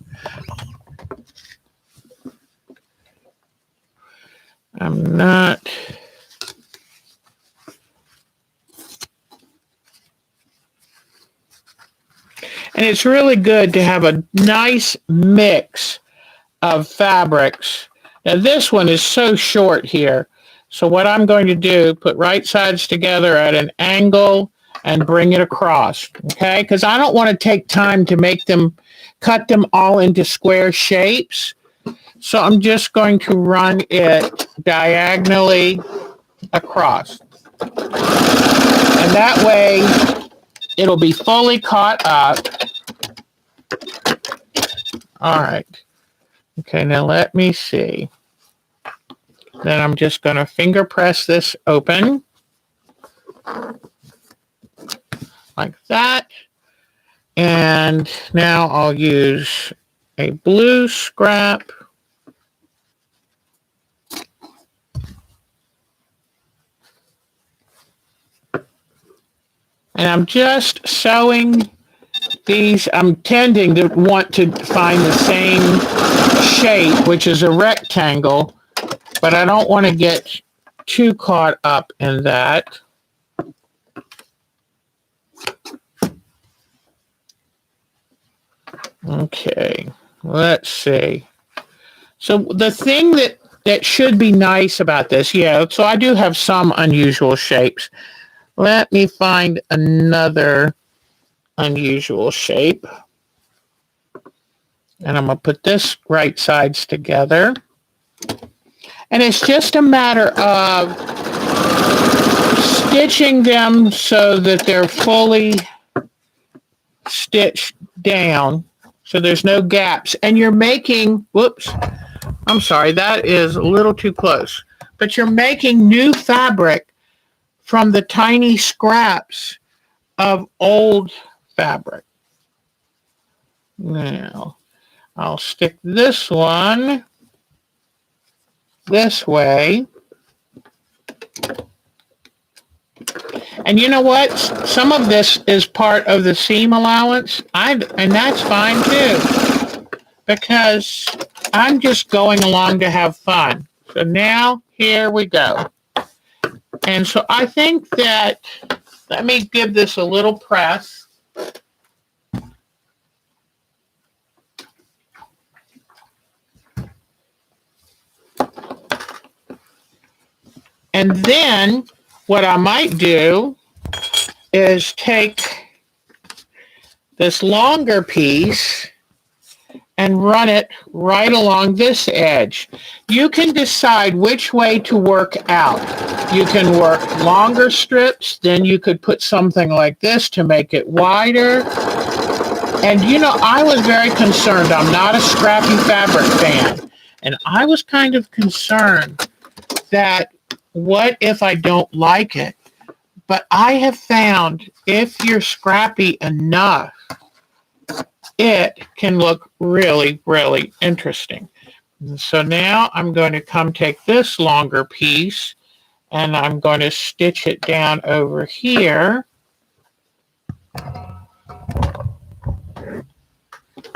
I'm not. And it's really good to have a nice mix of fabrics. Now this one is so short here. So what I'm going to do, put right sides together at an angle and bring it across, okay? Because I don't want to take time to make them, cut them all into square shapes. So I'm just going to run it diagonally across. And that way it'll be fully caught up. All right. Okay, now let me see. Then I'm just going to finger press this open. Like that. And now I'll use a blue scrap. And I'm just sewing these. I'm tending to want to find the same shape, which is a rectangle, but I don't want to get too caught up in that. Okay, let's see. So the thing that should be nice about this, yeah, so I do have some unusual shapes. Let me find another unusual shape. And I'm going to put this right sides together. And it's just a matter of stitching them so that they're fully stitched down. So there's no gaps. And you're making, whoops, I'm sorry, that is a little too close. But you're making new fabric from the tiny scraps of old fabric. Now, I'll stick this one this way. And you know what? Some of this is part of the seam allowance, and that's fine too, because I'm just going along to have fun. So now, here we go. And so I think that, let me give this a little press. And then what I might do is take this longer piece and run it right along this edge. You can decide which way to work out. You can work longer strips, then you could put something like this to make it wider. And you know, I was very concerned. I'm not a scrappy fabric fan. And I was kind of concerned that what if I don't like it? But I have found if you're scrappy enough, it can look really, really interesting. And so now I'm going to come take this longer piece and I'm going to stitch it down over here.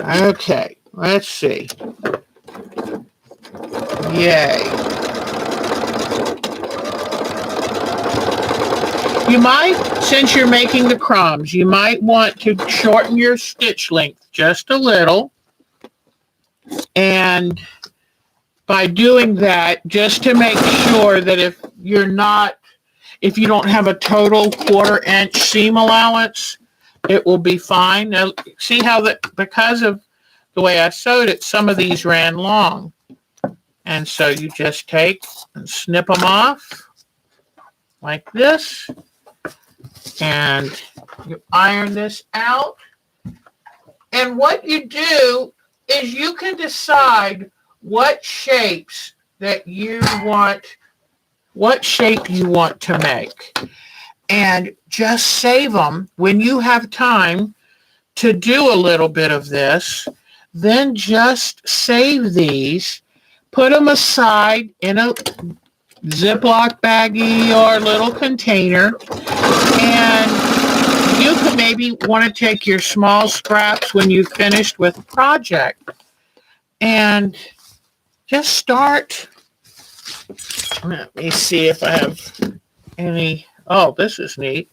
Okay, let's see. Yay. You might, since you're making the crumbs, you might want to shorten your stitch length just a little. And by doing that, just to make sure that if you don't have a total 1/4 inch seam allowance, it will be fine. Now, see how because of the way I sewed it, some of these ran long. And so you just take and snip them off like this. And you iron this out. And what you do is you can decide what shapes that you want, what shape you want to make. And just save them when you have time to do a little bit of this. Then just save these, put them aside in a Ziploc baggie or little container, and you could maybe want to take your small scraps when you've finished with a project and just start Let me see if I have any. Oh, this is neat.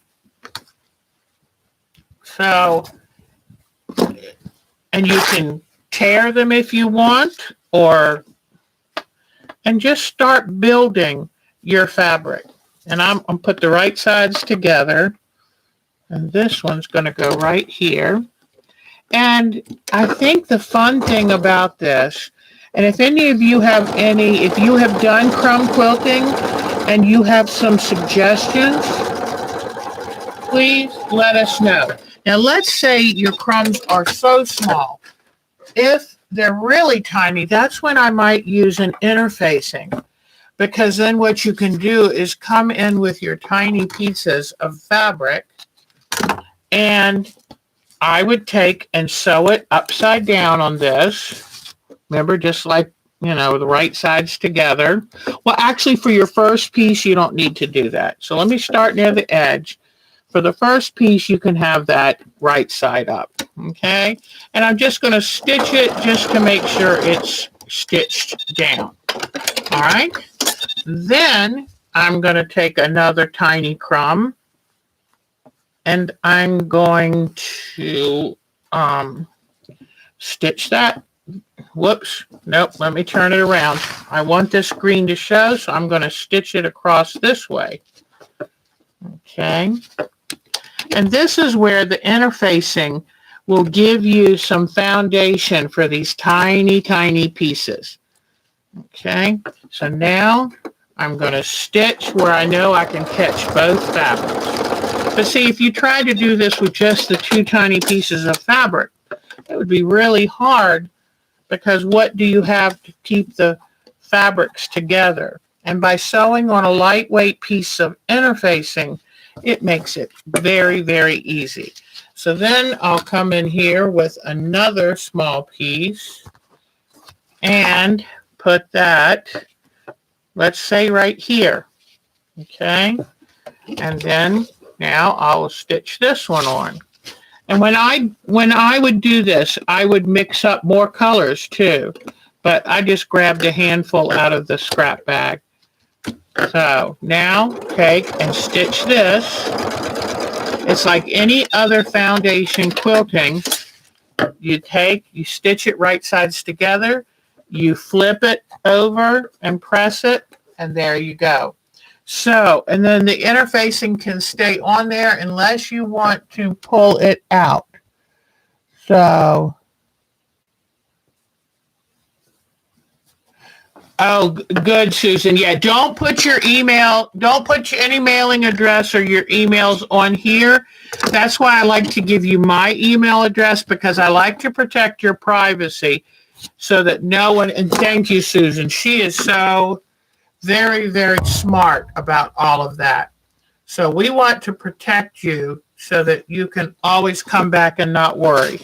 So, and you can tear them if you want, and just start building your fabric. And I'm going to put the right sides together. And this one's going to go right here. And I think the fun thing about this, and if any of you have if you have done crumb quilting and you have some suggestions, please let us know. Now, let's say your crumbs are so small. If they're really tiny, that's when I might use an interfacing, because then what you can do is come in with your tiny pieces of fabric, and I would take and sew it upside down on this. Remember, just like, the right sides together. Well, actually, for your first piece, you don't need to do that. So let me start near the edge. For the first piece, you can have that right side up, okay? And I'm just going to stitch it just to make sure it's stitched down, all right? Then I'm going to take another tiny crumb, and I'm going to stitch that. Whoops. Nope. Let me turn it around. I want this green to show, so I'm going to stitch it across this way. Okay. And this is where the interfacing will give you some foundation for these tiny, tiny pieces. Okay. So now I'm going to stitch where I know I can catch both fabrics. But see, if you try to do this with just the two tiny pieces of fabric, it would be really hard, because what do you have to keep the fabrics together? And by sewing on a lightweight piece of interfacing, it makes it very, very easy. So then I'll come in here with another small piece and put that, let's say, right here. Okay. And then now I'll stitch this one on. And when I would do this, I would mix up more colors too. But I just grabbed a handful out of the scrap bag. So now take and stitch this. It's like any other foundation quilting. You stitch it right sides together, you flip it over and press it, and there you go. So, and then the interfacing can stay on there unless you want to pull it out. So, oh, good, Susan. Yeah, don't put any mailing address or your emails on here. That's why I like to give you my email address, because I like to protect your privacy so that no one, and thank you, Susan. She is so very, very smart about all of that. So we want to protect you so that you can always come back and not worry.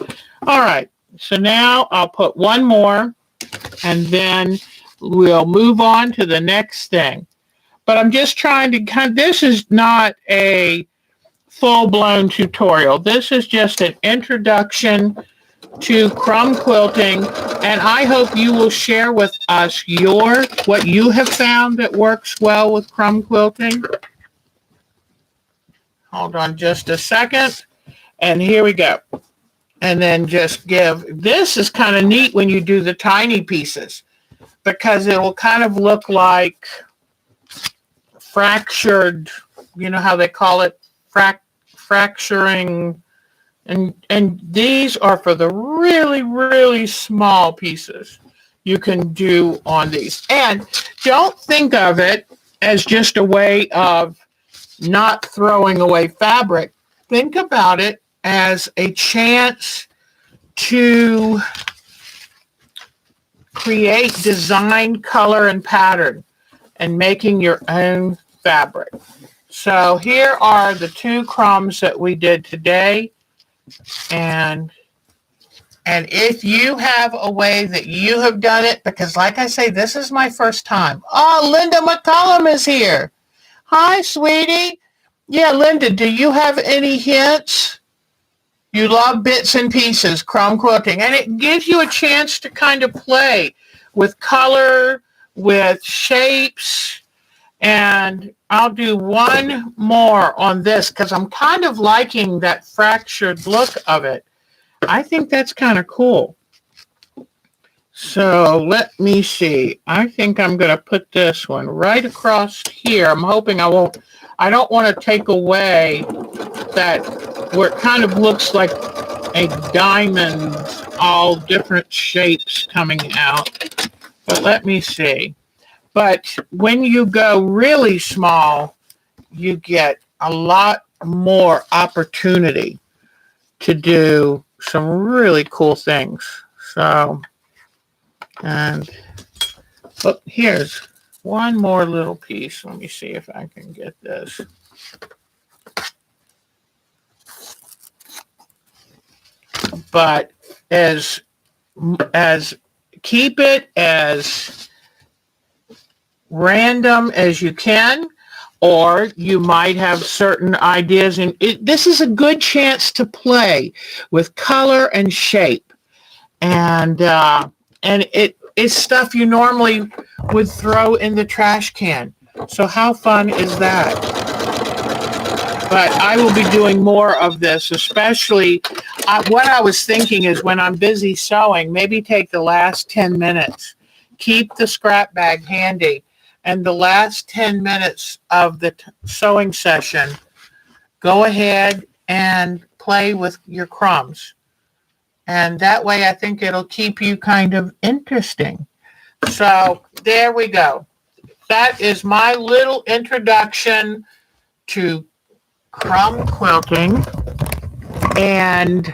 All right. So now I'll put one more, and then we'll move on to the next thing. But I'm just trying to this is not a full-blown tutorial. This is just an introduction to crumb quilting, and I hope you will share with us what you have found that works well with crumb quilting. Hold on just a second, and here we go. And then this is kind of neat when you do the tiny pieces, because it will kind of look like fractured, how they call it, fracturing. And these are for the really, really small pieces you can do on these. And don't think of it as just a way of not throwing away fabric. Think about it as a chance to create design, color, and pattern, and making your own fabric. So here are the two crumbs that we did today. And if you have a way that you have done it, because like I say, this is my first time. Oh, Linda McCollum is here. Hi, sweetie. Yeah, Linda, do you have any hints? You love bits and pieces, crumb quilting, and it gives you a chance to kind of play with color, with shapes, And I'll do one more on this because I'm kind of liking that fractured look of it. I think that's kind of cool. So let me see. I think I'm going to put this one right across here. I'm hoping I don't want to take away that where it kind of looks like a diamond, all different shapes coming out. But let me see. But when you go really small, you get a lot more opportunity to do some really cool things. So, and here's one more little piece. Let me see if I can get this. But as keep it as random as you can, or you might have certain ideas. And this is a good chance to play with color and shape. And it is stuff you normally would throw in the trash can. So how fun is that? But I will be doing more of this, especially what I was thinking is when I'm busy sewing, maybe take the last 10 minutes, keep the scrap bag handy, and the last 10 minutes of the sewing session, go ahead and play with your crumbs. And that way I think it'll keep you kind of interesting. So there we go. That is my little introduction to crumb quilting. And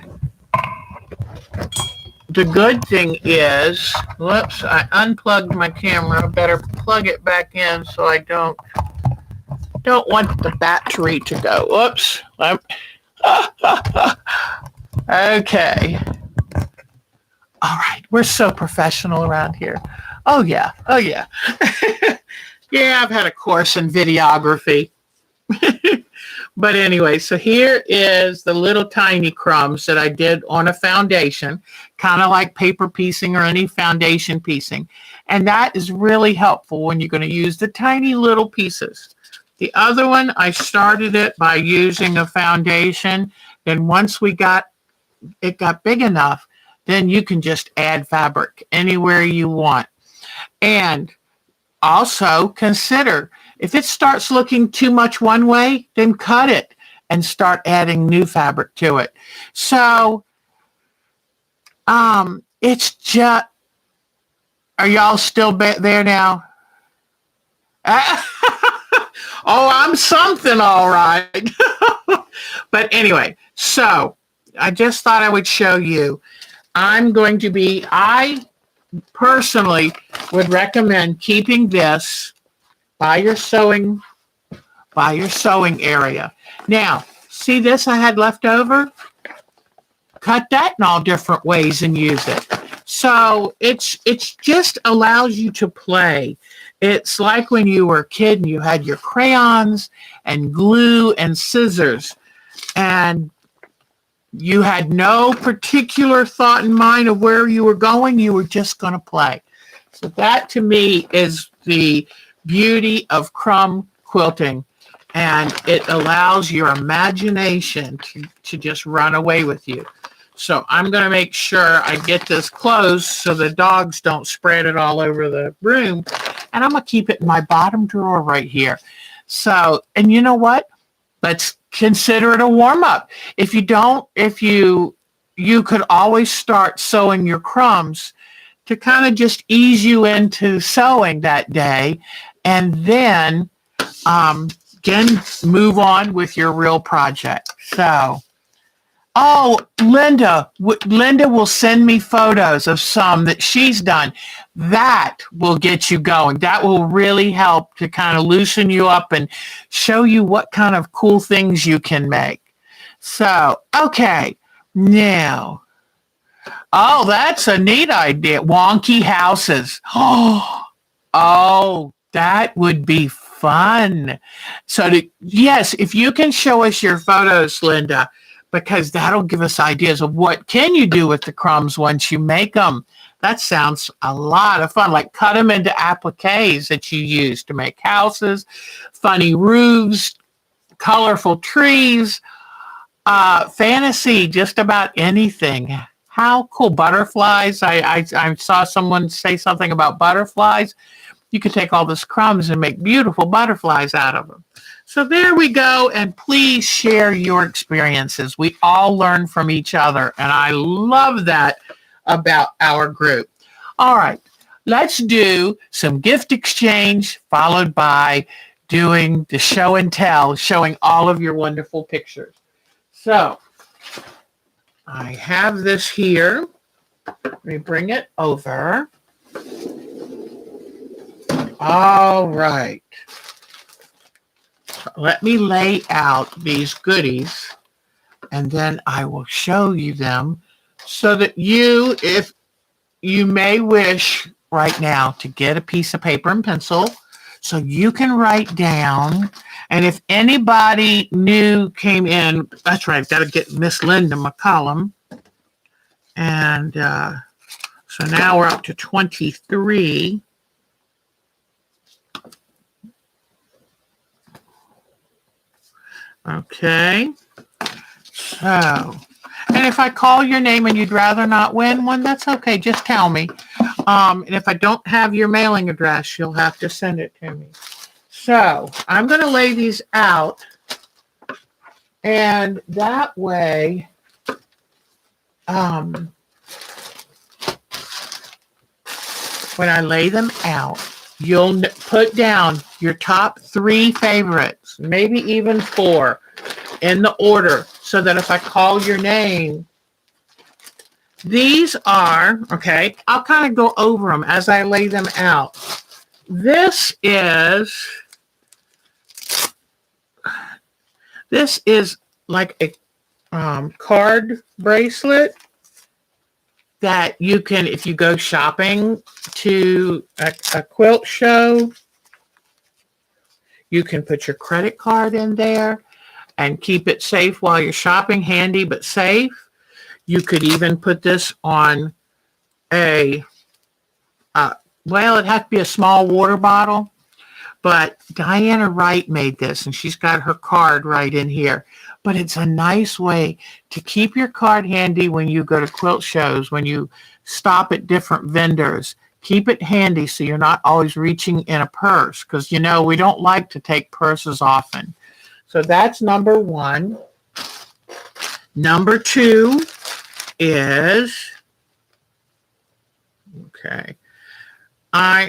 the good thing is, whoops, I unplugged my camera. I better plug it back in so I don't want the battery to go. Whoops. Okay. All right. We're so professional around here. Oh, yeah. Oh, yeah. Yeah, I've had a course in videography. But anyway, so here is the little tiny crumbs that I did on a foundation, kind of like paper piecing or any foundation piecing. And that is really helpful when you're going to use the tiny little pieces. The other one, I started it by using a foundation. Then once it got big enough, then you can just add fabric anywhere you want. And also consider, if it starts looking too much one way, then cut it and start adding new fabric to it. So it's just, are y'all still there now? Oh, I'm something, all right. But anyway, so I just thought I would show you. I personally would recommend keeping this by your sewing area. Now, see this I had left over? Cut that in all different ways and use it. So it's just allows you to play. It's like when you were a kid and you had your crayons and glue and scissors, and you had no particular thought in mind of where you were going. You were just going to play. So that to me is the beauty of crumb quilting, and it allows your imagination to just run away with you. So I'm going to make sure I get this closed so the dogs don't spread it all over the room, and I'm going to keep it in my bottom drawer right here. So, and you know what? Let's consider it a warm-up. If you could always start sewing your crumbs to kind of just ease you into sewing that day, and then again move on with your real project. So, oh, Linda will send me photos of some that she's done. That will get you going. That will really help to kind of loosen you up and show you what kind of cool things you can make. So, okay, now, oh, that's a neat idea. Wonky houses. Oh, that would be fun. So, yes, if you can show us your photos, Linda, because that'll give us ideas of what can you do with the crumbs once you make them. That sounds a lot of fun. Like cut them into appliques that you use to make houses, funny roofs, colorful trees, fantasy, just about anything. How cool. Butterflies. I saw someone say something about butterflies. You could take all those crumbs and make beautiful butterflies out of them. So there we go. And please share your experiences. We all learn from each other. And I love that about our group. All right. Let's do some gift exchange followed by doing the show and tell, showing all of your wonderful pictures. So I have this here. Let me bring it over. All right. Let me lay out these goodies, and then I will show you them so that you, if you may wish right now to get a piece of paper and pencil so you can write down. And if anybody new came in, that's right, I've got to get Miss Linda McCollum. And so now we're up to 23. Okay. So, and if I call your name and you'd rather not win one, that's okay. Just tell me. And if I don't have your mailing address, you'll have to send it to me. So I'm going to lay these out. And that way, when I lay them out, you'll put down your top 3 favorites, maybe even 4, in the order, so that if I call your name, these are, okay, I'll kind of go over them as I lay them out. This is like a card bracelet that you can, if you go shopping to a quilt show, you can put your credit card in there and keep it safe while you're shopping, handy but safe. You could even put this on a, well, it has to be a small water bottle, but Diana Wright made this, and she's got her card right in here. But it's a nice way to keep your card handy when you go to quilt shows, when you stop at different vendors. Keep it handy so you're not always reaching in a purse, because, you know, we don't like to take purses often. So that's number 1. Number 2 is, okay,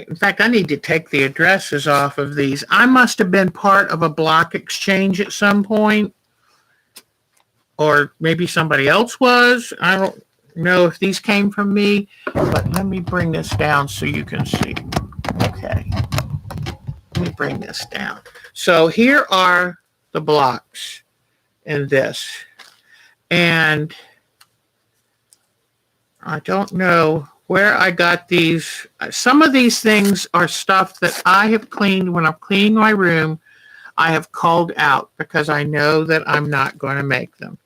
in fact, I need to take the addresses off of these. I must have been part of a block exchange at some point, or maybe somebody else was. I don't know if these came from me, but let me bring this down so you can see. Okay, let me bring this down. So here are the blocks in this, and I don't know where I got these. Some of these things are stuff that I have cleaned when I'm cleaning my room. I have culled out because I know that I'm not going to make them.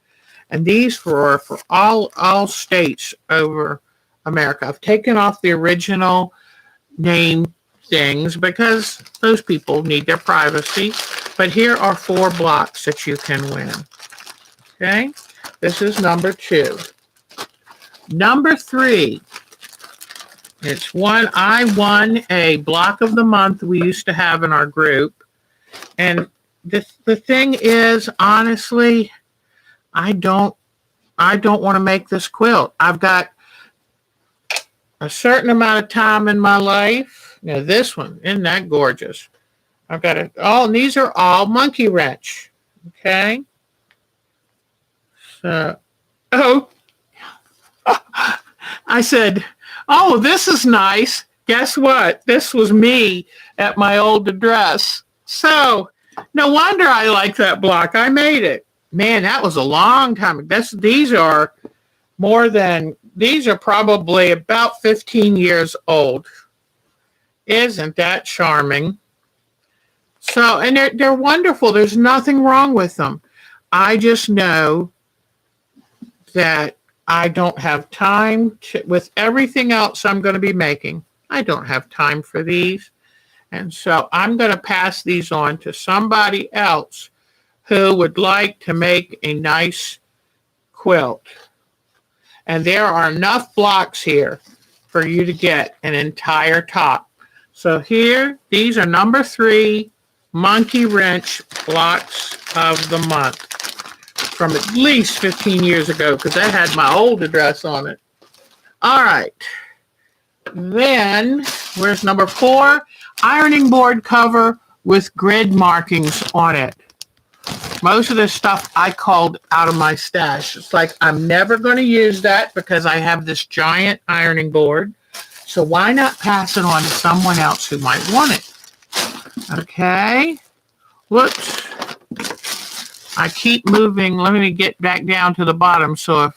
And these are for all states over America. I've taken off the original name things because those people need their privacy. But here are 4 blocks that you can win. Okay, this is number 2. Number 3, it's one, I won a block of the month we used to have in our group. And the thing is, honestly, I don't want to make this quilt. I've got a certain amount of time in my life. Now this one, isn't that gorgeous? I've got it all, and these are all monkey wrench. Okay. So, oh, I said, oh, this is nice. Guess what? This was me at my old address. So no wonder I like that block. I made it. Man, that was a long time ago. These are probably about 15 years old. Isn't that charming? So, and they're wonderful. There's nothing wrong with them. I just know that I don't have time to, with everything else I'm going to be making. I don't have time for these. And so I'm going to pass these on to somebody else who would like to make a nice quilt. And there are enough blocks here for you to get an entire top. So here, these are number 3 Monkey Wrench blocks of the month from at least 15 years ago, because that had my old address on it. All right. Then, where's number 4? Ironing board cover with grid markings on it. Most of this stuff I called out of my stash. It's like I'm never going to use that because I have this giant ironing board. So why not pass it on to someone else who might want it? Okay. Whoops. I keep moving. Let me get back down to the bottom. So if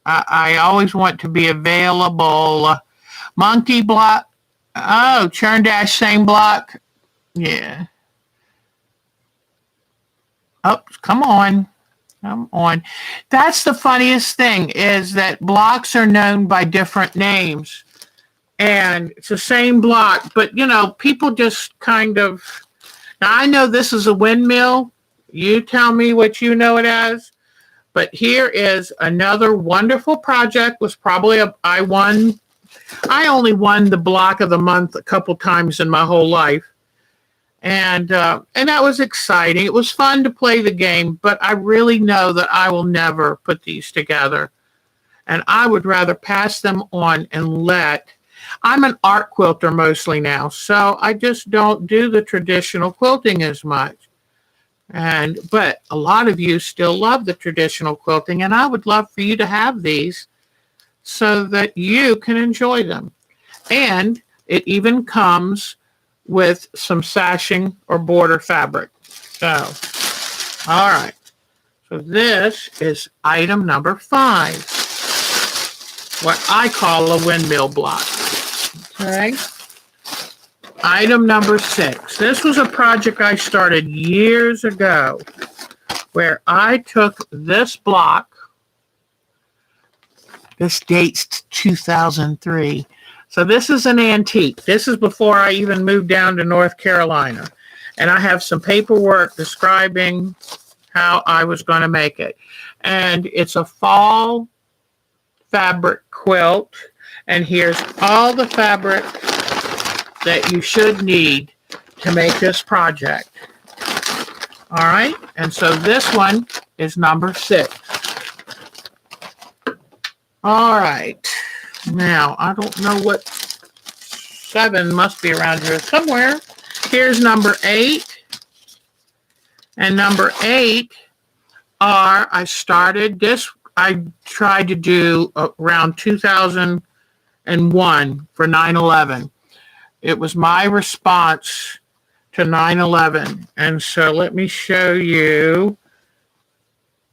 I always want to be available. Monkey block. Oh, churn dash same block. Yeah. Oh, come on. Come on. That's the funniest thing, is that blocks are known by different names. And it's the same block, but, you know, people just kind of... Now, I know this is a windmill. You tell me what you know it as. But here is another wonderful project. Was probably I only won the block of the month a couple times in my whole life. And that was exciting. It was fun to play the game, but I really know that I will never put these together. And I would rather pass them on and I'm an art quilter mostly now, so I just don't do the traditional quilting as much. But a lot of you still love the traditional quilting, and I would love for you to have these so that you can enjoy them. And it even comes with some sashing or border fabric. So, all right. So this is item number 5, what I call a windmill block. Okay. Item number 6. This was a project I started years ago where I took this block. This dates 2003. So this is an antique. This is before I even moved down to North Carolina. And I have some paperwork describing how I was going to make it. And it's a fall fabric quilt. And here's all the fabric that you should need to make this project. All right. And so this one is number 6. All right. Now, I don't know what 7 must be around here somewhere. Here's number 8. And number 8 I tried to do around 2001 for 9/11. It was my response to 9/11. And so let me show you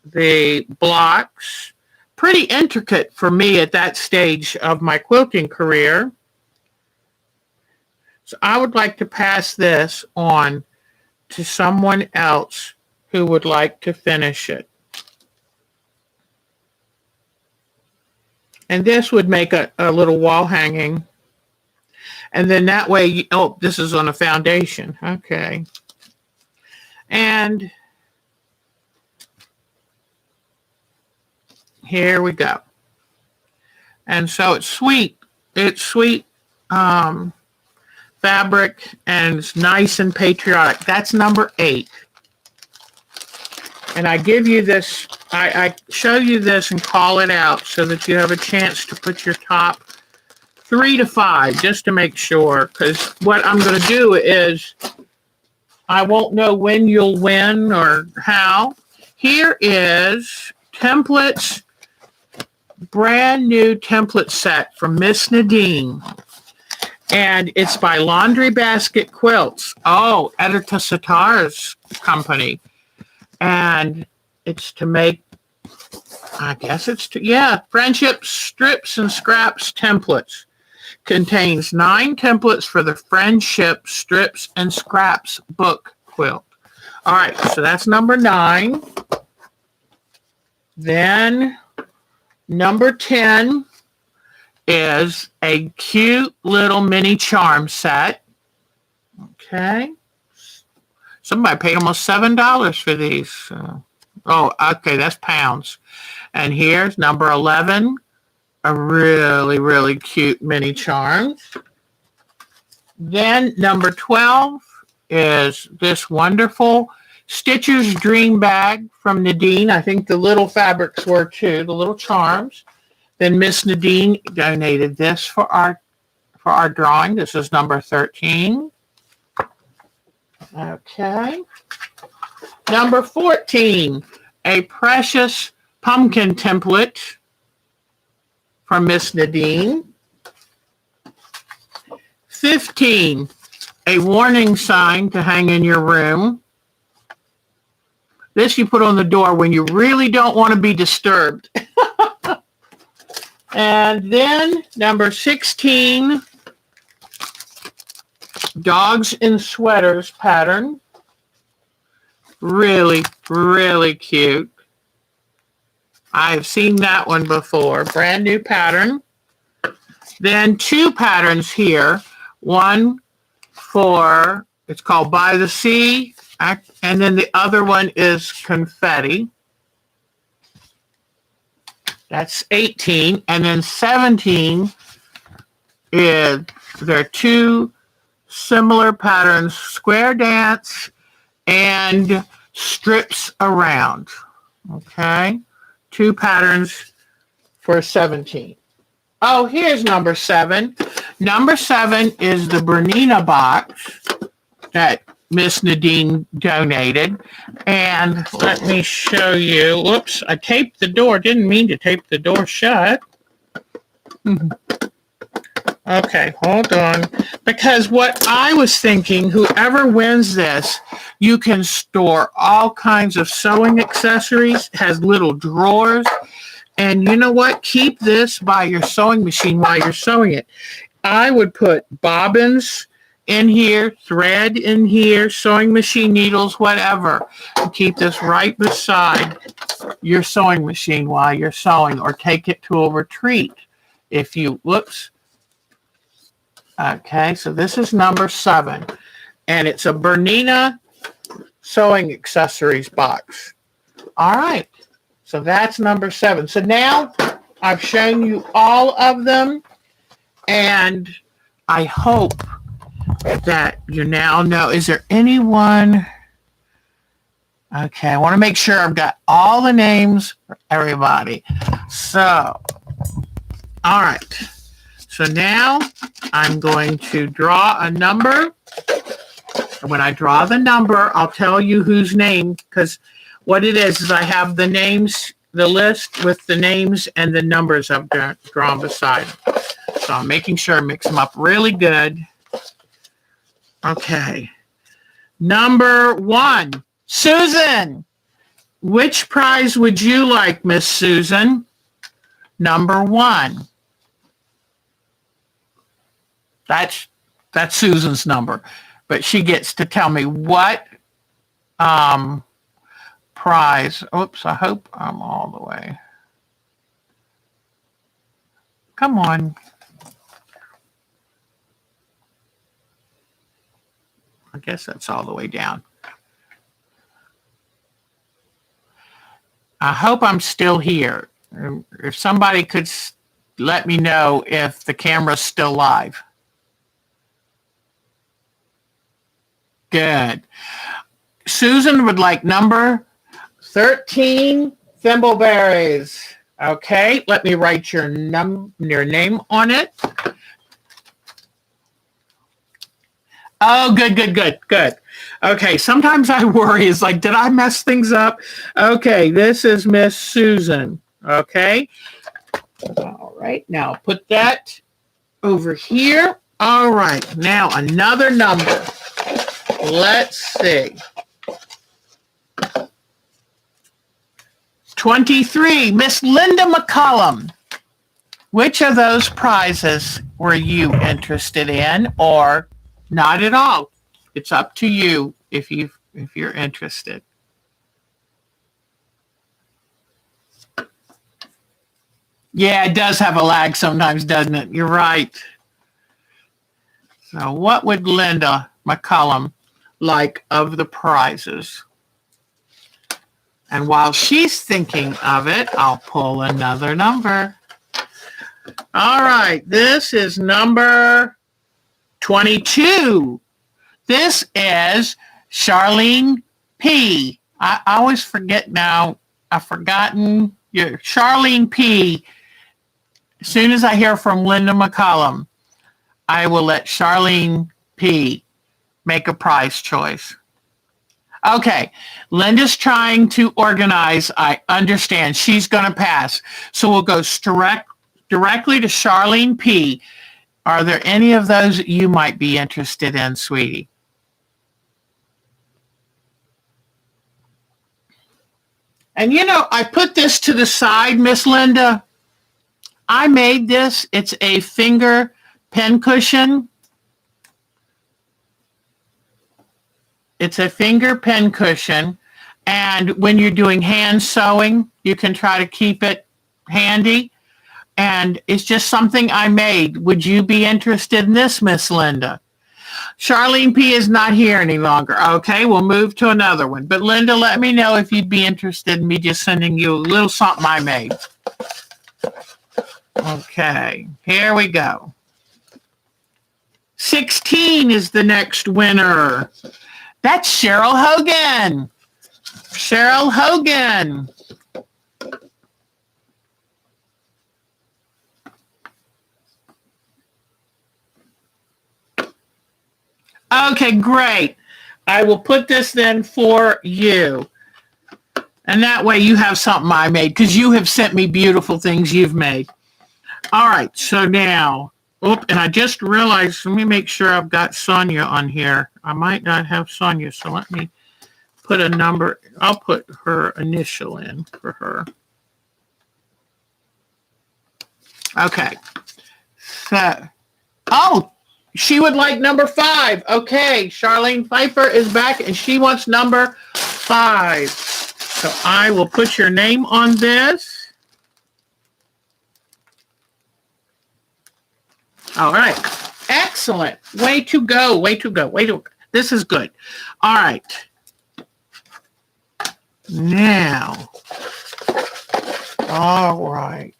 the blocks. Pretty intricate for me at that stage of my quilting career. So I would like to pass this on to someone else who would like to finish it. And this would make a little wall hanging. And then that way, this is on a foundation. Okay. And here we go. And so it's sweet. It's sweet fabric, and it's nice and patriotic. That's number 8. And I give you this, I show you this and call it out so that you have a chance to put your top 3 to 5, just to make sure. Because what I'm going to do is, I won't know when you'll win or how. Here is templates. Brand new template set from Miss Nadine. And it's by Laundry Basket Quilts. Oh, Editor Sitar's company. And it's to make, I guess it's Friendship Strips and Scraps templates. Contains 9 templates for the Friendship Strips and Scraps book quilt. All right, so that's number 9. Then Number 10 is a cute little mini charm set. Okay. Somebody paid almost $7 for these. Oh, okay, that's pounds. And here's number 11, a really, really cute mini charm. Then number 12 is this wonderful Stitcher's Dream Bag from Nadine. I think the little fabrics were too, the little charms. Then Miss Nadine donated this for our drawing. This is number 13. Okay. Number 14, a precious pumpkin template from Miss Nadine. 15, a warning sign to hang in your room. This you put on the door when you really don't want to be disturbed. And then number 16, Dogs in Sweaters pattern. Really, really cute. I've seen that one before. Brand new pattern. Then 2 patterns here. One for, it's called By the Sea, and then the other one is Confetti. That's 18. And then 17 is, there are 2 similar patterns, Square Dance and Strips Around. Okay. 2 patterns for 17. Oh, here's number 7. Number 7 is the Bernina box that Miss Nadine donated. And let me show you. Whoops, I taped the door. Didn't mean to tape the door shut. Okay, hold on. Because what I was thinking, whoever wins this, you can store all kinds of sewing accessories, has little drawers. And you know what? Keep this by your sewing machine while you're sewing it. I would put bobbins in here, thread in here, sewing machine needles, whatever. And keep this right beside your sewing machine while you're sewing, or take it to a retreat. If you, whoops. Okay, so this is number 7. And it's a Bernina sewing accessories box. All right. So that's number 7. So now I've shown you all of them, and I hope that you now know. Is there anyone? Okay, I want to make sure I've got all the names for everybody. So, all right. So now I'm going to draw a number. And when I draw the number, I'll tell you whose name, because what it is I have the names, the list with the names and the numbers I've drawn beside them. So I'm making sure I mix them up really good. Okay. Number 1, Susan. Which prize would you like, Miss Susan? Number 1. That's Susan's number. But she gets to tell me what prize. Oops, I hope I'm all the way. Come on. I guess that's all the way down. I hope I'm still here. If somebody could let me know if the camera's still live. Good. Susan would like number 13, Thimbleberries. Okay, let me write your name on it. Oh, good. Okay, sometimes I worry. It's like, did I mess things up? Okay, this is Miss Susan. Okay. All right, now put that over here. All right, now another number. Let's see. 23, Miss Linda McCullum. Which of those prizes were you interested in, or not at all? It's up to you if you're interested. Yeah, it does have a lag sometimes, doesn't it? You're right. So what would Linda McCullum like of the prizes? And while she's thinking of it, I'll pull another number. All right, this is number 22. This is Charlene P. I always forget now. I've forgotten your Charlene P. As soon as I hear from Linda McCullum, I will let Charlene P. make a prize choice. Okay, Linda's trying to organize. I understand. She's going to pass. So we'll go directly to Charlene P. Are there any of those that you might be interested in, sweetie? And you know, I put this to the side, Miss Linda. I made this. It's a finger pen cushion. It's a finger pen cushion. And when you're doing hand sewing, you can try to keep it handy. And it's just something I made. Would you be interested in this, Miss Linda? Charlene P. is not here any longer. Okay, we'll move to another one. But Linda, let me know if you'd be interested in me just sending you a little something I made. Okay, here we go. 16 is the next winner. That's Cheryl Hogan. Cheryl Hogan. Okay, great. I will put this then for you. And that way you have something I made because you have sent me beautiful things you've made. All right, so now, and I just realized, let me make sure I've got Sonia on here. I might not have Sonia, so let me put a number. I'll put her initial in for her. Okay. So, she would like number 5. Okay, Charlene Pfeiffer is back and she wants number 5. So I will put your name on this. All right. Excellent. Way to go. Way to go. Way to go. This is good. All right. Now. All right.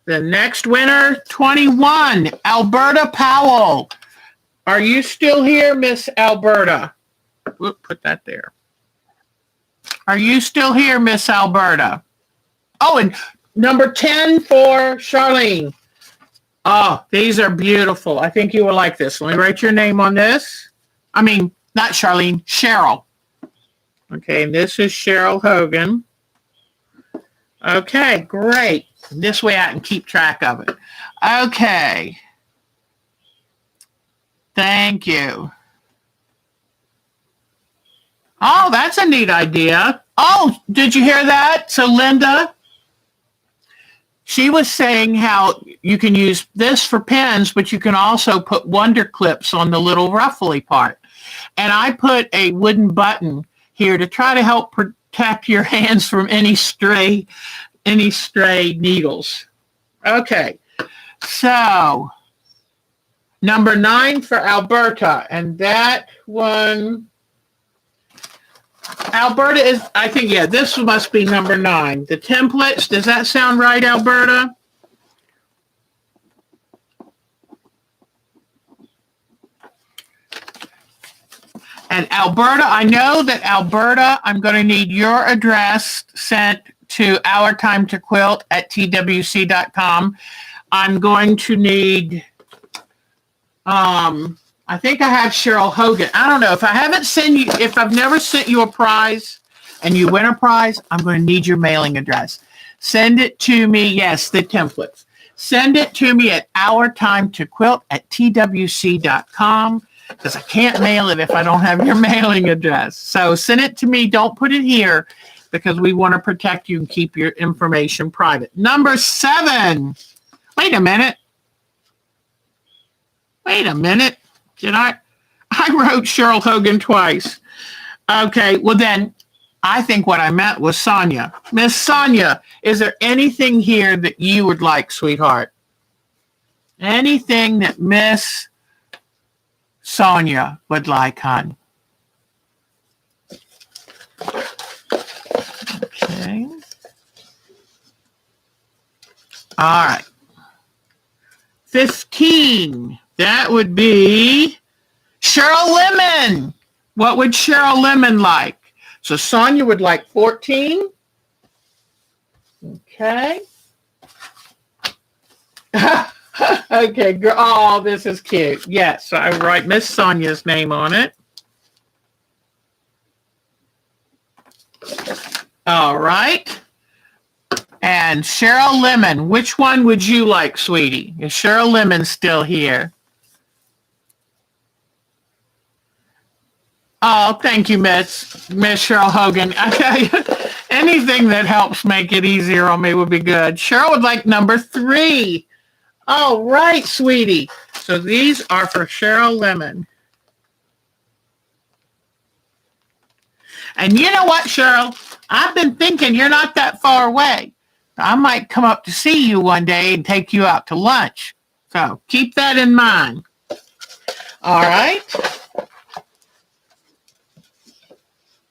The next winner, 21, Alberta Powell. Are you still here, Miss Alberta? Whoop, put that there. Are you still here, Miss Alberta? Oh, and number 10 for Charlene. Oh, these are beautiful. I think you will like this. Let me write your name on this. I mean, not Charlene, Cheryl. Okay, and this is Cheryl Hogan. Okay, great. This way I can keep track of it. Okay. Thank you. Oh, that's a neat idea. Oh, did you hear that? So Linda, she was saying how you can use this for pens, but you can also put wonder clips on the little ruffly part. And I put a wooden button here to try to help protect your hands from any stray needles. Okay, so number 9 for Alberta, and that one, Alberta is, I think, yeah, this must be number 9. The templates, does that sound right, Alberta? And Alberta, I know that Alberta, I'm going to need your address sent to ourtimetoquilt@twc.com. I'm going to need, I think I have Cheryl Hogan. I don't know. If I've never sent you a prize and you win a prize, I'm going to need your mailing address. Send it to me. Yes, the templates. Send it to me at ourtimetoquilt@twc.com because I can't mail it if I don't have your mailing address. So send it to me. Don't put it here because we want to protect you and keep your information private. Number 7. Wait a minute. Did I wrote Cheryl Hogan twice. Okay, well then, I think what I meant was Sonia. Miss Sonia, is there anything here that you would like, sweetheart? Anything that Miss Sonia would like, hon? Okay. All right. 15. That would be Cheryl Lemon. What would Cheryl Lemon like? So Sonia would like 14. Okay. Okay. Oh, this is cute. Yes. So I write Miss Sonia's name on it. All right. And Cheryl Lemon, which one would you like, sweetie? Is Cheryl Lemon still here? Oh, thank you, Miss Cheryl Hogan. I tell you, anything that helps make it easier on me would be good. Cheryl would like number 3. All right, sweetie. So these are for Cheryl Lemon. And you know what, Cheryl? I've been thinking you're not that far away. I might come up to see you one day and take you out to lunch. So keep that in mind. All right.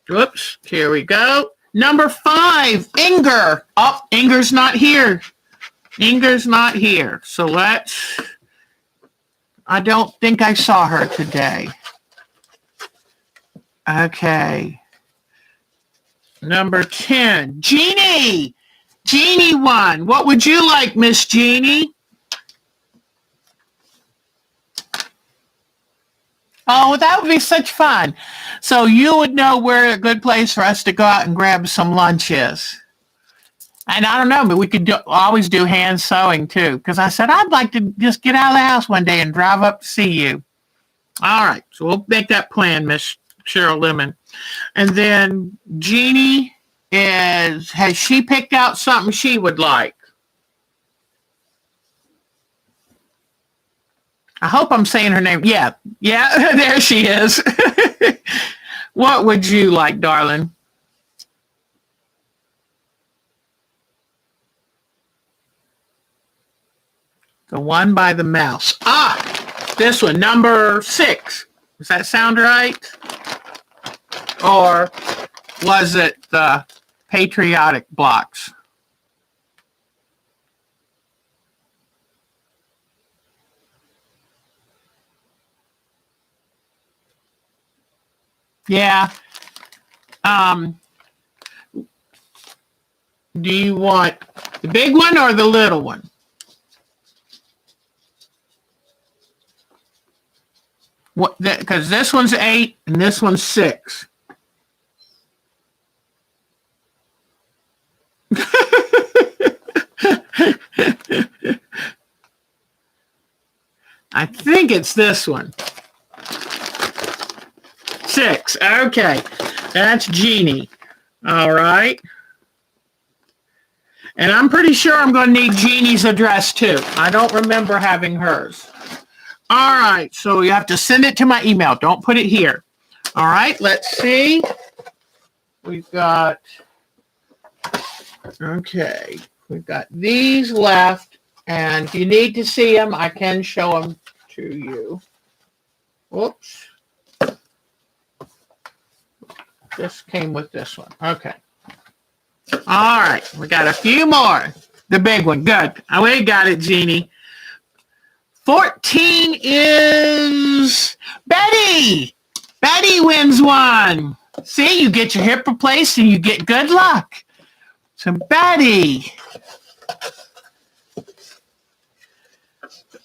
Whoops. Here we go. Number 5, Inger. Oh, Inger's not here. Inger's not here. So I don't think I saw her today. Okay. Number 10, Jeannie. Jeannie 1. What would you like, Miss Jeannie? Oh, that would be such fun. So you would know where a good place for us to go out and grab some lunch is. And I don't know, but we could always do hand sewing too. Because I said, I'd like to just get out of the house one day and drive up to see you. All right. So we'll make that plan, Miss Cheryl Lemon. And then Jeannie has she picked out something she would like? I hope I'm saying her name. Yeah, there she is. What would you like, darling? The one by the mouse. Ah, this one, number 6. Does that sound right? Or was it the patriotic blocks? Yeah. Do you want the big one or the little one? What? Because this one's 8 and this one's 6. I think it's this one. 6. Okay. That's Jeannie. All right. And I'm pretty sure I'm going to need Jeannie's address too. I don't remember having hers. All right. So you have to send it to my email. Don't put it here. All right. Let's see. We've got, okay. We've got these left. And if you need to see them, I can show them to you. Whoops. This came with this one. Okay. All right. We got a few more. The big one. Good. We got it, Jeannie. 14 is Betty. Betty wins one. See, you get your hip replaced and you get good luck. So Betty.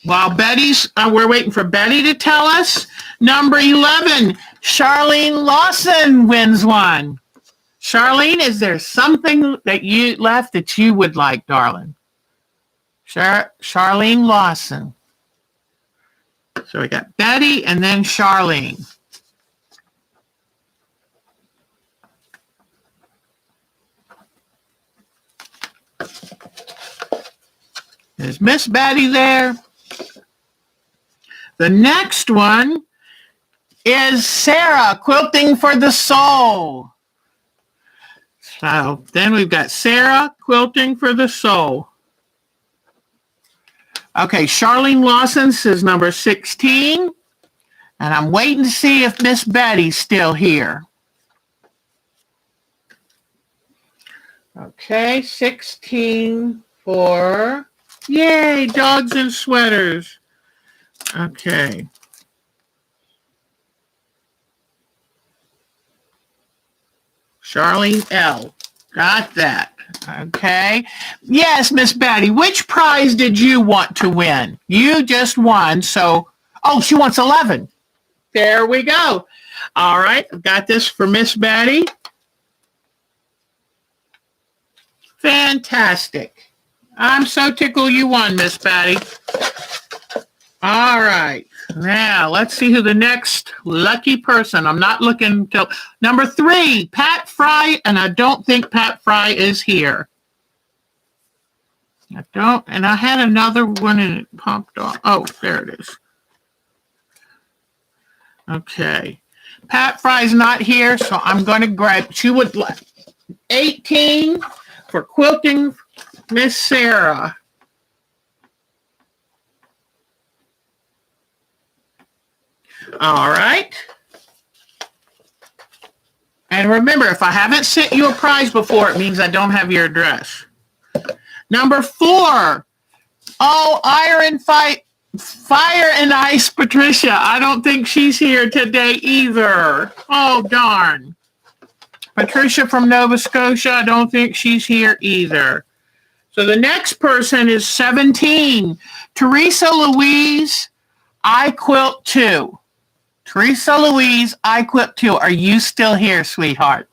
While we're waiting for Betty to tell us, number 11, Charlene Lawson wins one. Charlene, is there something that you left that you would like, darling? Charlene Lawson. So we got Betty and then Charlene. Is Miss Betty there? The next one is Sarah, Quilting for the Soul. So then we've got Sarah, Quilting for the Soul. Okay, Charlene Lawson says number 16. And I'm waiting to see if Miss Betty's still here. Okay, 16 for, yay, dogs and sweaters. Okay. Charlene L. Got that. Okay. Yes, Miss Betty, which prize did you want to win? You just won, so, oh, she wants 11. There we go. All right, I've got this for Miss Betty. Fantastic. I'm so tickled you won, Miss Betty. All right. Now, let's see who the next lucky person. I'm not looking till number 3, Pat Fry, and I don't think Pat Fry is here. I don't, and I had another one and it popped off. Oh, there it is. Okay. Pat Fry's not here, so I'm going to grab, she would like 18 for Quilting Miss Sarah. All right. And remember, if I haven't sent you a prize before, it means I don't have your address. Number 4. Oh, Iron Fight, Fire and Ice Patricia. I don't think she's here today either. Oh, darn. Patricia from Nova Scotia, I don't think she's here either. So the next person is 17. Teresa Louise, I Quilt Too. Teresa Louise, I Quilt Too. Are you still here, sweetheart?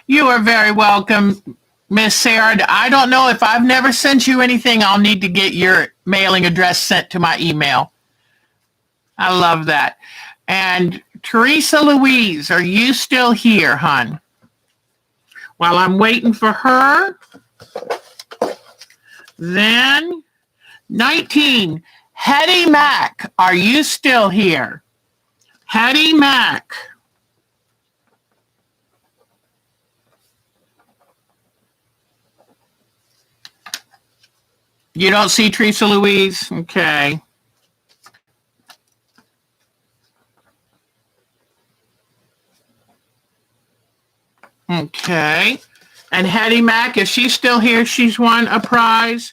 You are very welcome, Miss Sarah. I don't know if I've never sent you anything. I'll need to get your mailing address sent to my email. I love that. And Teresa Louise, are you still here, hon? While I'm waiting for her, then 19, Hetty Mack, are you still here? Hetty Mack. You don't see Teresa Louise? Okay. Okay. And Hetty Mack, if she's still here, she's won a prize.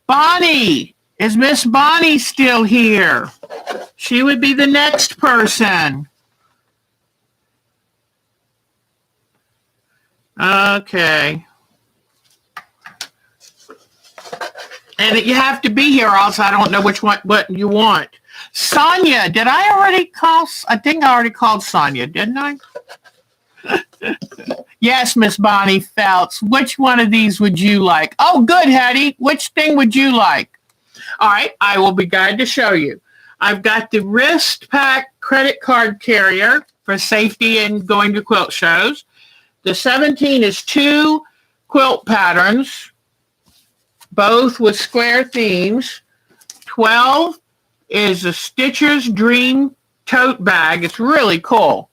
Bonnie, is Miss Bonnie still here? She would be the next person. Okay. And you have to be here, or else I don't know which one, what you want. Sonia, did I already call? I think I already called Sonia, didn't I? Yes, Miss Bonnie Phelps. Which one of these would you like? Oh, good, Hetty. Which thing would you like? All right, I will be glad to show you. I've got the wrist pack credit card carrier for safety and going to quilt shows. The 17 is 2 quilt patterns, both with square themes. 12 is a Stitcher's Dream tote bag. It's really cool.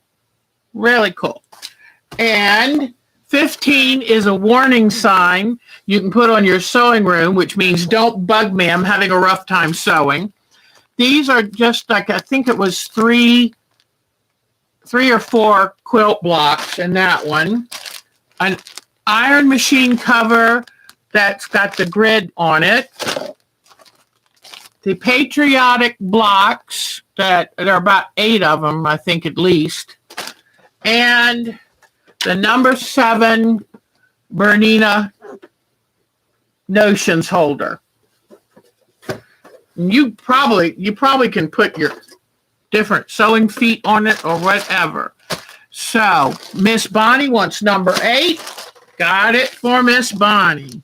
Really cool. And 15 is a warning sign you can put on your sewing room, which means don't bug me. I'm having a rough time sewing. These are just like, I think it was three or four quilt blocks in that one. An iron machine cover that's got the grid on it. The patriotic blocks that there are about 8 of them, I think at least. And the number 7 Bernina Notions holder. You probably can put your different sewing feet on it or whatever. So Miss Bonnie wants number 8. Got it for Miss Bonnie.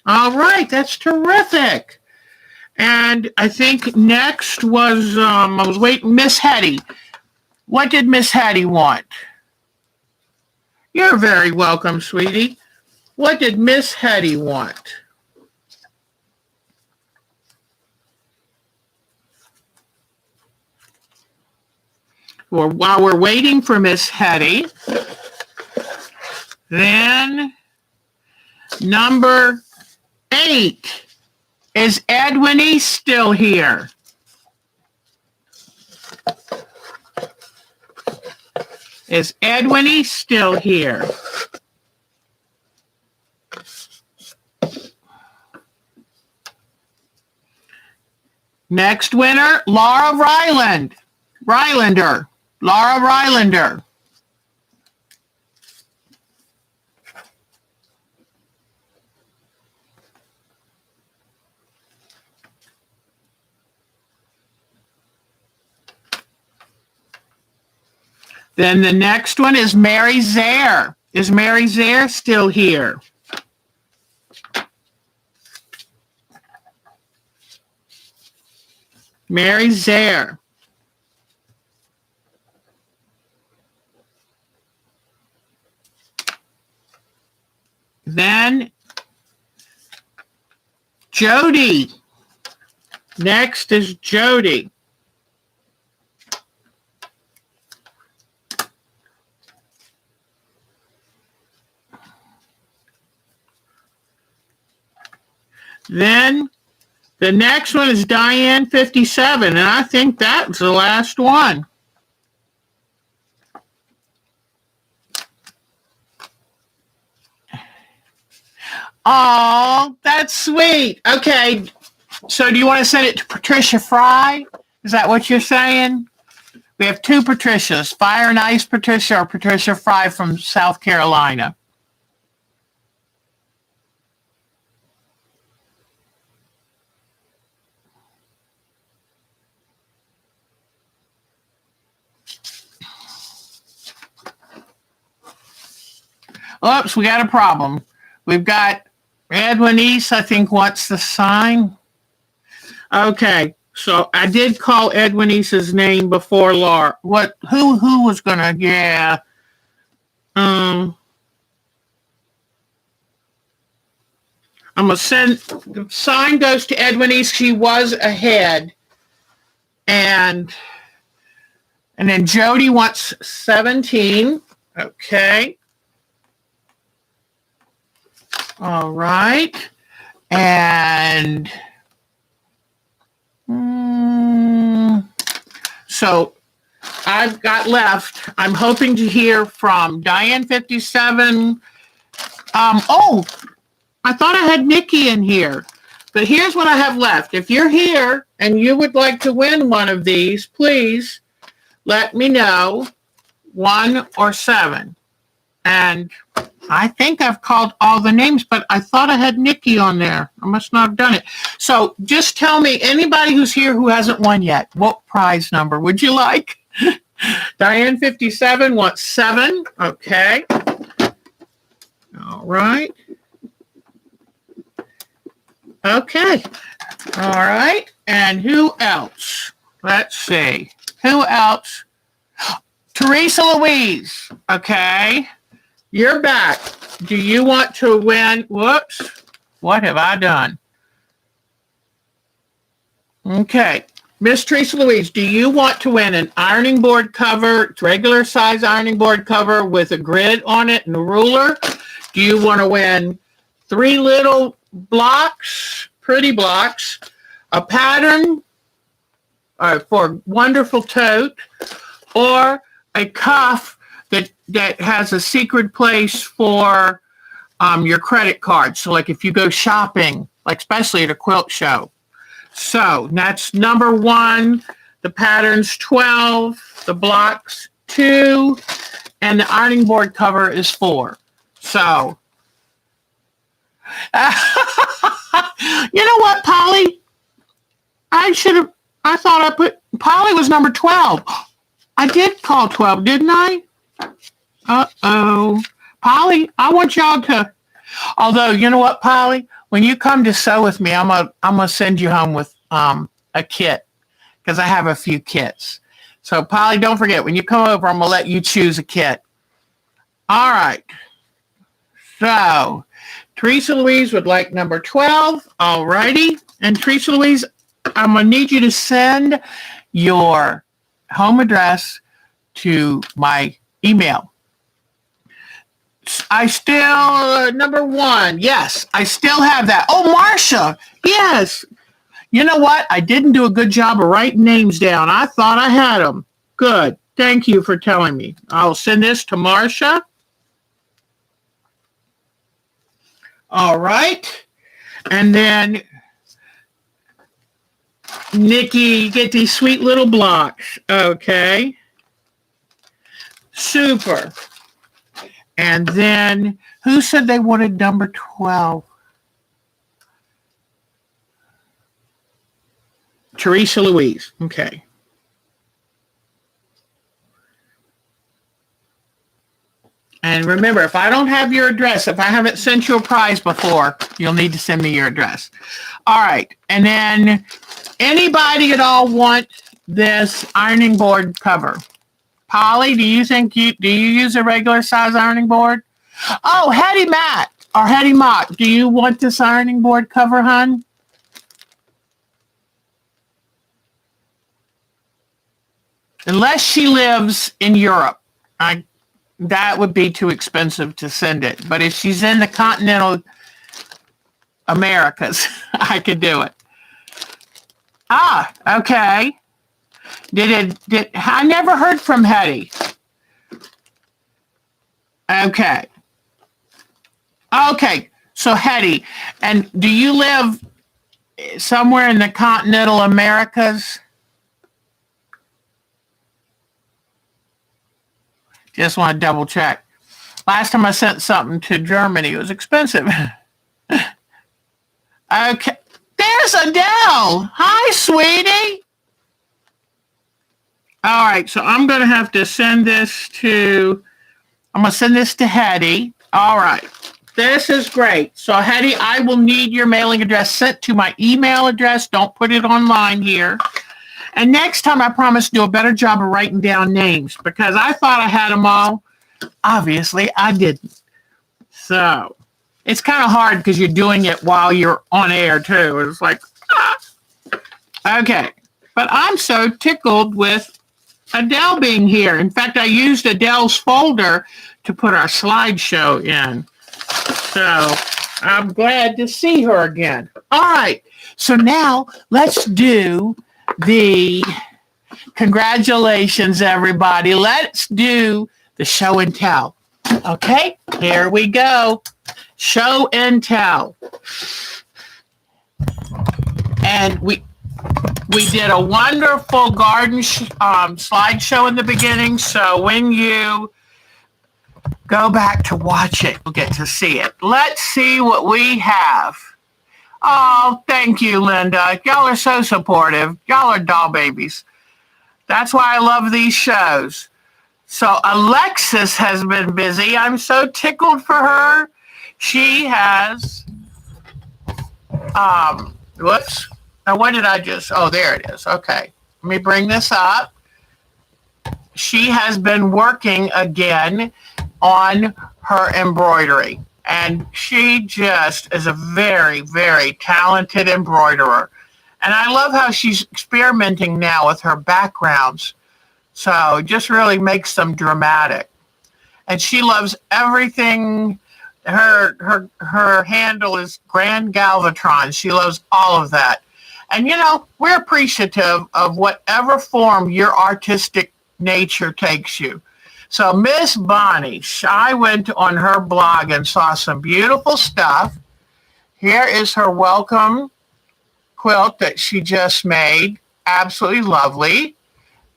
All right, that's terrific. And I think next was, I was waiting, Miss Hetty. What did Miss Hetty want? You're very welcome, sweetie. What did Miss Hetty want? Well, while we're waiting for Miss Hetty, then number 8. Is Edwin E. still here? Is Edwin E. still here? Next winner, Laura Rylander. Laura Rylander. Then the next one is Mary Zare. Is Mary Zare still here? Mary Zare. Then Jody. Next is Jody. Then the next one is Diane 57, and I think that's the last one. Oh, that's sweet. Okay, so do you want to send it to Patricia Fry? Is that what you're saying? We have 2 Patricias, Fire and Ice Patricia or Patricia Fry from South Carolina. Oops, we got a problem. We've got Edwin East, I think, wants the sign. Okay, so I did call Edwin East's name before Laura. What? Who was gonna? Yeah. I'm gonna send. The sign goes to Edwin East. She was ahead, and then Jody wants 17. Okay. All right. And so I've got left. I'm hoping to hear from Diane 57. Oh, I thought I had Nikki in here. But here's what I have left. If you're here and you would like to win one of these, please let me know, 1 or 7. And I think I've called all the names, but I thought I had Nikki on there. I must not have done it. So just tell me, anybody who's here who hasn't won yet, what prize number would you like? Diane 57 wants 7. Okay. All right. Okay. All right. And who else? Let's see. Who else? Teresa Louise. Okay. You're back. Do you want to win? Whoops. What have I done? Okay. Miss Teresa Louise, do you want to win an ironing board cover, regular size ironing board cover with a grid on it and a ruler? Do you want to win 3 little blocks, pretty blocks, a pattern for a wonderful tote, or a cuff that has a secret place for your credit card? So like if you go shopping, like especially at a quilt show. So that's number 1, the pattern's 12, the blocks 2, and the ironing board cover is 4. So, you know what, Polly? I thought I put, Polly was number 12. I did call 12, didn't I? Uh-oh. Polly, I want y'all to, although, you know what, Polly? When you come to sew with me, I'm gonna send you home with a kit, because I have a few kits. So, Polly, don't forget, when you come over, I'm gonna let you choose a kit. All right. So, Teresa Louise would like number 12. All righty. And Teresa Louise, I'm going to need you to send your home address to my email. I still, number 1, yes, I still have that. Oh, Marcia, yes. You know what? I didn't do a good job of writing names down. I thought I had them. Good. Thank you for telling me. I'll send this to Marcia. All right. And then, Nikki, you get these sweet little blocks. Okay. Super. And then, who said they wanted number 12? Teresa Louise. Okay. And remember, if I don't have your address, if I haven't sent you a prize before, you'll need to send me your address. All right. And then, anybody at all want this ironing board cover? Polly, do you use a regular size ironing board? Oh, Hetty Matt or Hetty Mock, do you want this ironing board cover, hon? Unless she lives in Europe, that would be too expensive to send it. But if she's in the continental Americas, I could do it. Ah, okay. I never heard from Hetty. Okay. Okay, so Hetty, and do you live somewhere in the continental Americas? Just want to double check. Last time I sent something to Germany, it was expensive. Okay, there's Adele. Hi, sweetie. All right, so I'm going to have to send this to, Hetty. All right, this is great. So Hetty, I will need your mailing address sent to my email address. Don't put it online here. And next time, I promise to do a better job of writing down names because I thought I had them all. Obviously, I didn't. So it's kind of hard because you're doing it while you're on air, too. It's like, Okay. But I'm so tickled with Adele being here. In fact, I used Adele's folder to put our slideshow in. So I'm glad to see her again. All right. So now let's do the congratulations, everybody. Let's do the show and tell. Okay, here we go. Show and tell. And we did a wonderful garden slideshow in the beginning. So when you go back to watch it, you'll get to see it. Let's see what we have. Oh, thank you, Linda. Y'all are so supportive. Y'all are doll babies. That's why I love these shows. So Alexis has been busy. I'm so tickled for her. She has, whoops. Now, what did I just, oh, there it is. Okay. Let me bring this up. She has been working again on her embroidery. And she just is a very, very talented embroiderer. And I love how she's experimenting now with her backgrounds. So it just really makes them dramatic. And she loves everything. Her handle is Grand Galvatron. She loves all of that. And, you know, we're appreciative of whatever form your artistic nature takes you. So Miss Bonnie, I went on her blog and saw some beautiful stuff. Here is her welcome quilt that she just made. Absolutely lovely.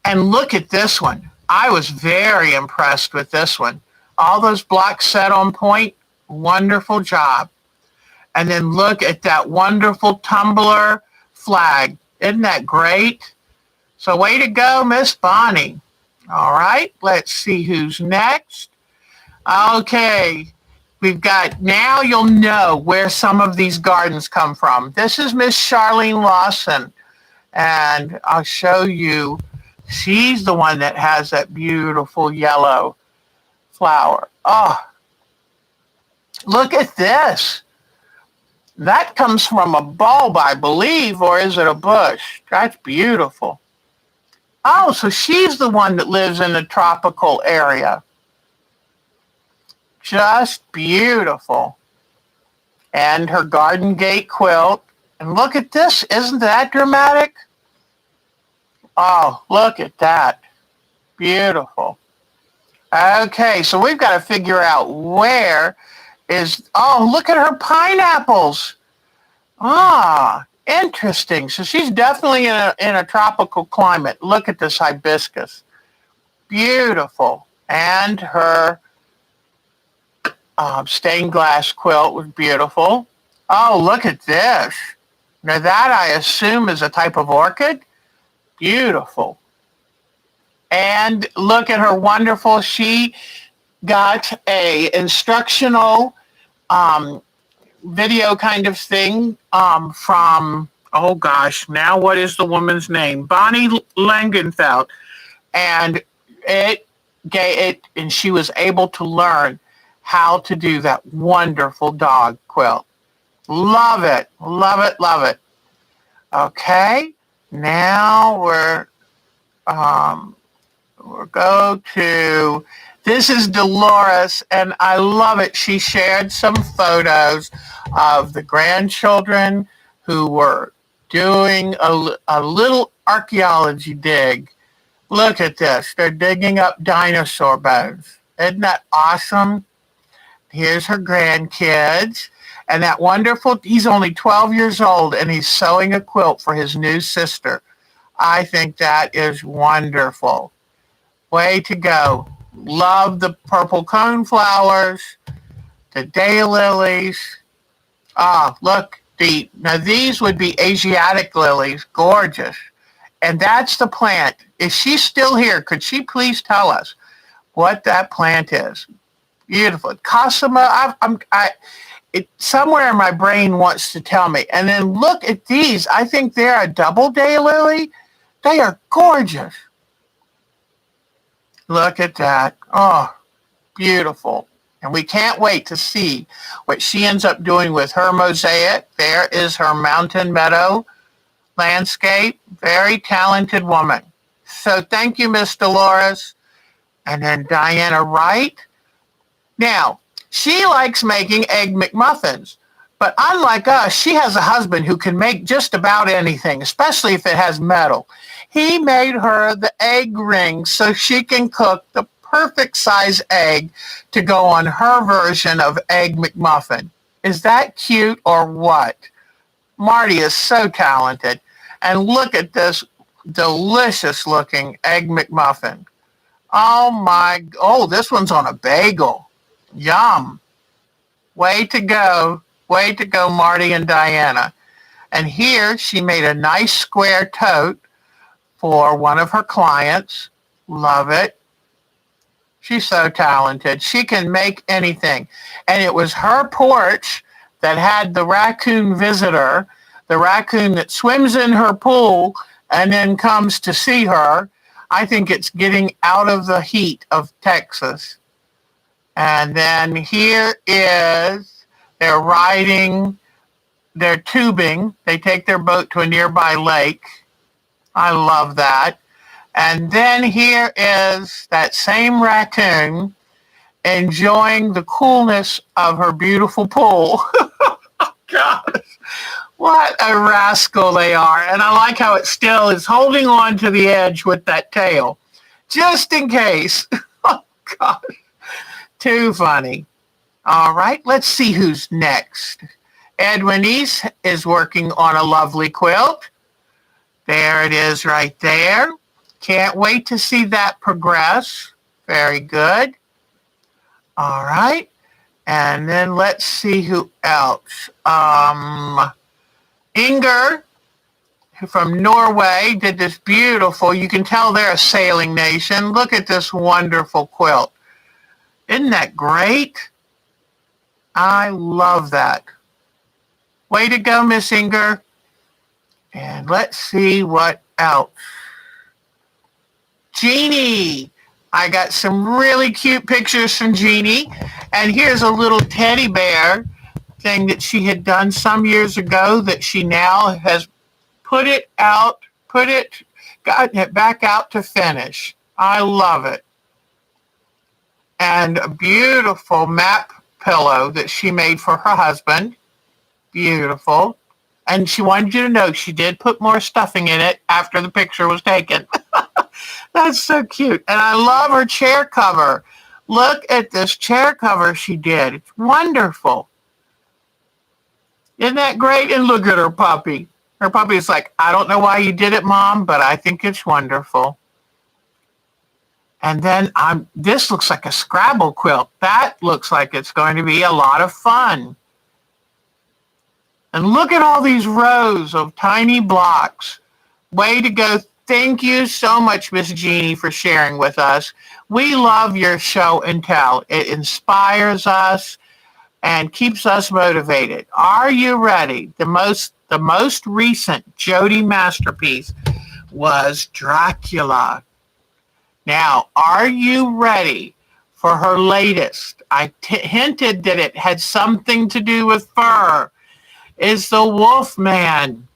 And look at this one. I was very impressed with this one. All those blocks set on point. Wonderful job. And then look at that wonderful tumbler flag. Isn't that great? So way to go, Miss Bonnie. All right, let's see who's next. Okay, we've got, now you'll know where some of these gardens come from. This is Miss Charlene Lawson, and I'll show you. She's the one that has that beautiful yellow flower. Oh, look at this. That comes from a bulb, I believe, or is it a bush? That's beautiful. Oh, so she's the one that lives in the tropical area. Just beautiful. And her garden gate quilt. And look at this. Isn't that dramatic? Oh, look at that. Beautiful. Okay, so we've got to figure out where is... Oh, look at her pineapples. Ah, interesting. So she's definitely in a tropical climate. Look at this hibiscus. Beautiful. And her stained glass quilt was beautiful. Oh, look at this. Now that I assume is a type of orchid. Beautiful. And look at her wonderful, she got a instructional video kind of thing from, oh gosh, now what is the woman's name? Bonnie Langenfeld. And and she was able to learn how to do that wonderful dog quilt. Love it, love it, love it. Okay, now we'll go to, this is Dolores, and I love it. She shared some photos of the grandchildren who were doing a little archaeology dig. Look at this. They're digging up dinosaur bones. Isn't that awesome? Here's her grandkids. And that wonderful, he's only 12 years old, and he's sewing a quilt for his new sister. I think that is wonderful. Way to go. Love the purple coneflowers, the daylilies. Ah, look, now these would be Asiatic lilies, gorgeous. And that's the plant. Is she still here? Could she please tell us what that plant is? Beautiful. Cosima, somewhere in my brain wants to tell me. And then look at these. I think they're a double daylily. They are gorgeous. Look at that. Oh, beautiful. And we can't wait to see what she ends up doing with her mosaic. There is her mountain meadow landscape. Very talented woman. So thank you, Miss Dolores. And then Diana Wright. Now, she likes making egg McMuffins. But unlike us, she has a husband who can make just about anything, especially if it has metal. He made her the egg ring so she can cook the perfect size egg to go on her version of Egg McMuffin. Is that cute or what? Marty is so talented. And look at this delicious looking Egg McMuffin. Oh, this one's on a bagel. Yum. Way to go. Way to go, Marty and Diana. And here she made a nice square tote for one of her clients. Love it. She's so talented. She can make anything. And it was her porch that had the raccoon visitor, the raccoon that swims in her pool and then comes to see her. I think it's getting out of the heat of Texas. And then here is, they're tubing. They take their boat to a nearby lake. I love that. And then here is that same raccoon enjoying the coolness of her beautiful pool. Oh, gosh. What a rascal they are. And I like how it still is holding on to the edge with that tail, just in case. Oh, gosh. Too funny. All right, let's see who's next. Edwin East is working on a lovely quilt. There it is right there. Can't wait to see that progress. Very good. All right. And then let's see who else. Inger from Norway did this beautiful, you can tell they're a sailing nation. Look at this wonderful quilt. Isn't that great? I love that. Way to go, Miss Inger. And let's see what else. Jeannie. I got some really cute pictures from Jeannie. And here's a little teddy bear thing that she had done some years ago that she now has gotten it back out to finish. I love it. And a beautiful map pillow that she made for her husband. Beautiful. And she wanted you to know she did put more stuffing in it after the picture was taken. That's so cute. And I love her chair cover. Look at this chair cover she did. It's wonderful. Isn't that great? And look at her puppy. Her puppy is like, I don't know why you did it, Mom, but I think it's wonderful. And then this looks like a Scrabble quilt. That looks like it's going to be a lot of fun. And look at all these rows of tiny blocks. Way to go. Thank you so much, Miss Jeannie, for sharing with us. We love your show and tell. It inspires us and keeps us motivated. Are you ready? The most recent Jody masterpiece was Dracula. Now, are you ready for her latest? I hinted that it had something to do with fur. Is the Wolfman.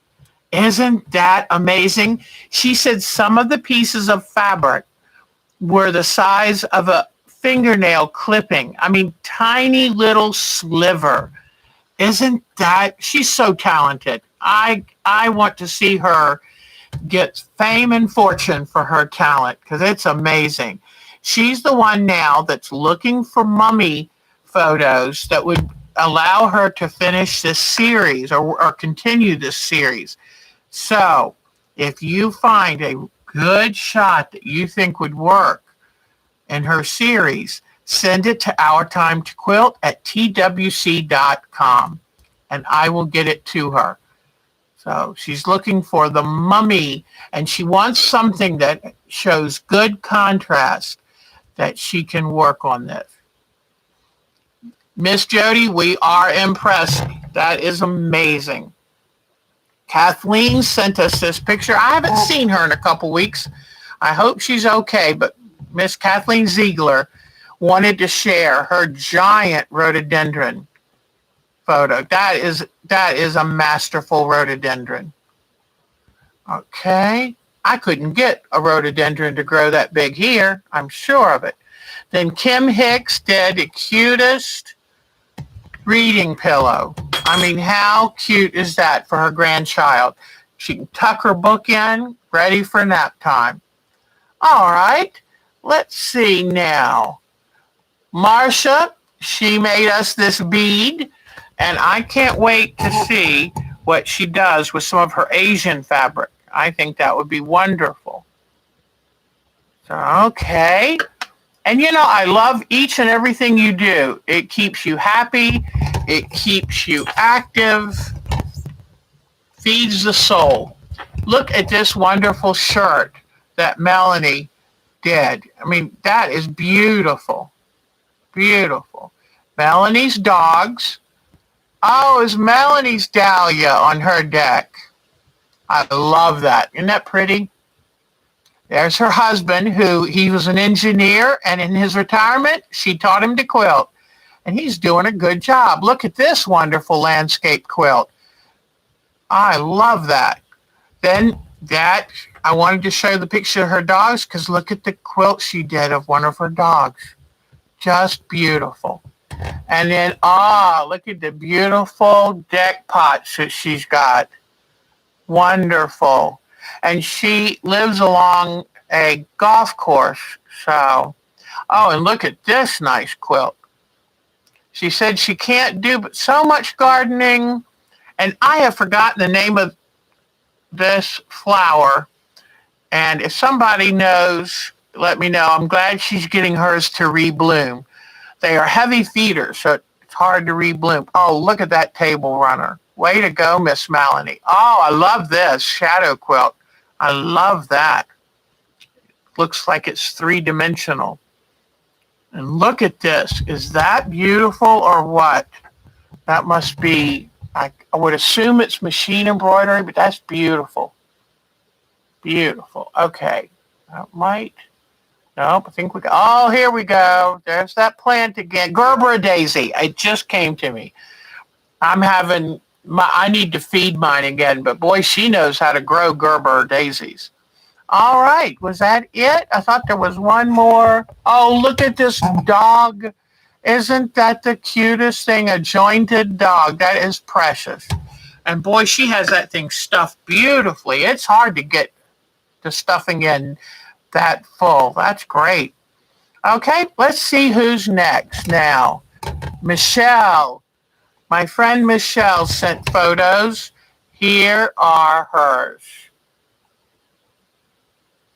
Isn't that amazing? She said some of the pieces of fabric were the size of a fingernail clipping. I mean, tiny little sliver. Isn't that? She's so talented. I want to see her get fame and fortune for her talent because it's amazing. She's the one now that's looking for mummy photos that would allow her to finish this series or continue this series. So if you find a good shot that you think would work in her series, send it to ourtimetoquilt@twc.com and I will get it to her. So she's looking for the mummy, and she wants something that shows good contrast that she can work on this. Miss Jody, we are impressed. That is amazing. Kathleen sent us this picture. I haven't seen her in a couple weeks. I hope she's okay, but Miss Kathleen Ziegler wanted to share her giant rhododendron photo. That is a masterful rhododendron. Okay. I couldn't get a rhododendron to grow that big here. I'm sure of it. Then Kim Hicks did the cutest reading pillow. I mean, how cute is that for her grandchild? She can tuck her book in, ready for nap time. All right. Let's see now. Marcia, she made us this bead. And I can't wait to see what she does with some of her Asian fabric. I think that would be wonderful. So, okay. And you know, I love each and everything you do. It keeps you happy. It keeps you active. Feeds the soul. Look at this wonderful shirt that Melanie did. I mean, that is beautiful. Beautiful. Melanie's dogs. Oh, it's Melanie's dahlia on her deck. I love that. Isn't that pretty? There's her husband, he was an engineer, and in his retirement, she taught him to quilt. And he's doing a good job. Look at this wonderful landscape quilt. I love that. Then I wanted to show the picture of her dogs because look at the quilt she did of one of her dogs. Just beautiful. And then, look at the beautiful deck pots that she's got. Wonderful. And she lives along a golf course. So, and look at this nice quilt. She said she can't do but so much gardening. And I have forgotten the name of this flower. And if somebody knows, let me know. I'm glad she's getting hers to rebloom. They are heavy feeders, so it's hard to rebloom. Oh, look at that table runner. Way to go, Miss Melanie. Oh, I love this shadow quilt. I love that. Looks like it's three-dimensional. And look at this. Is that beautiful or what? That must be, I would assume it's machine embroidery, but that's beautiful. Beautiful. Okay. That might. Nope, I think here we go. There's that plant again. Gerber daisy. It just came to me. I need to feed mine again, but boy, she knows how to grow Gerber daisies. All right, was that it? I thought there was one more. Oh, look at this dog. Isn't that the cutest thing? A jointed dog. That is precious. And boy, she has that thing stuffed beautifully. It's hard to get the stuffing in that full. That's great. Okay, let's see who's next now. Michelle. My friend Michelle sent photos. Here are hers.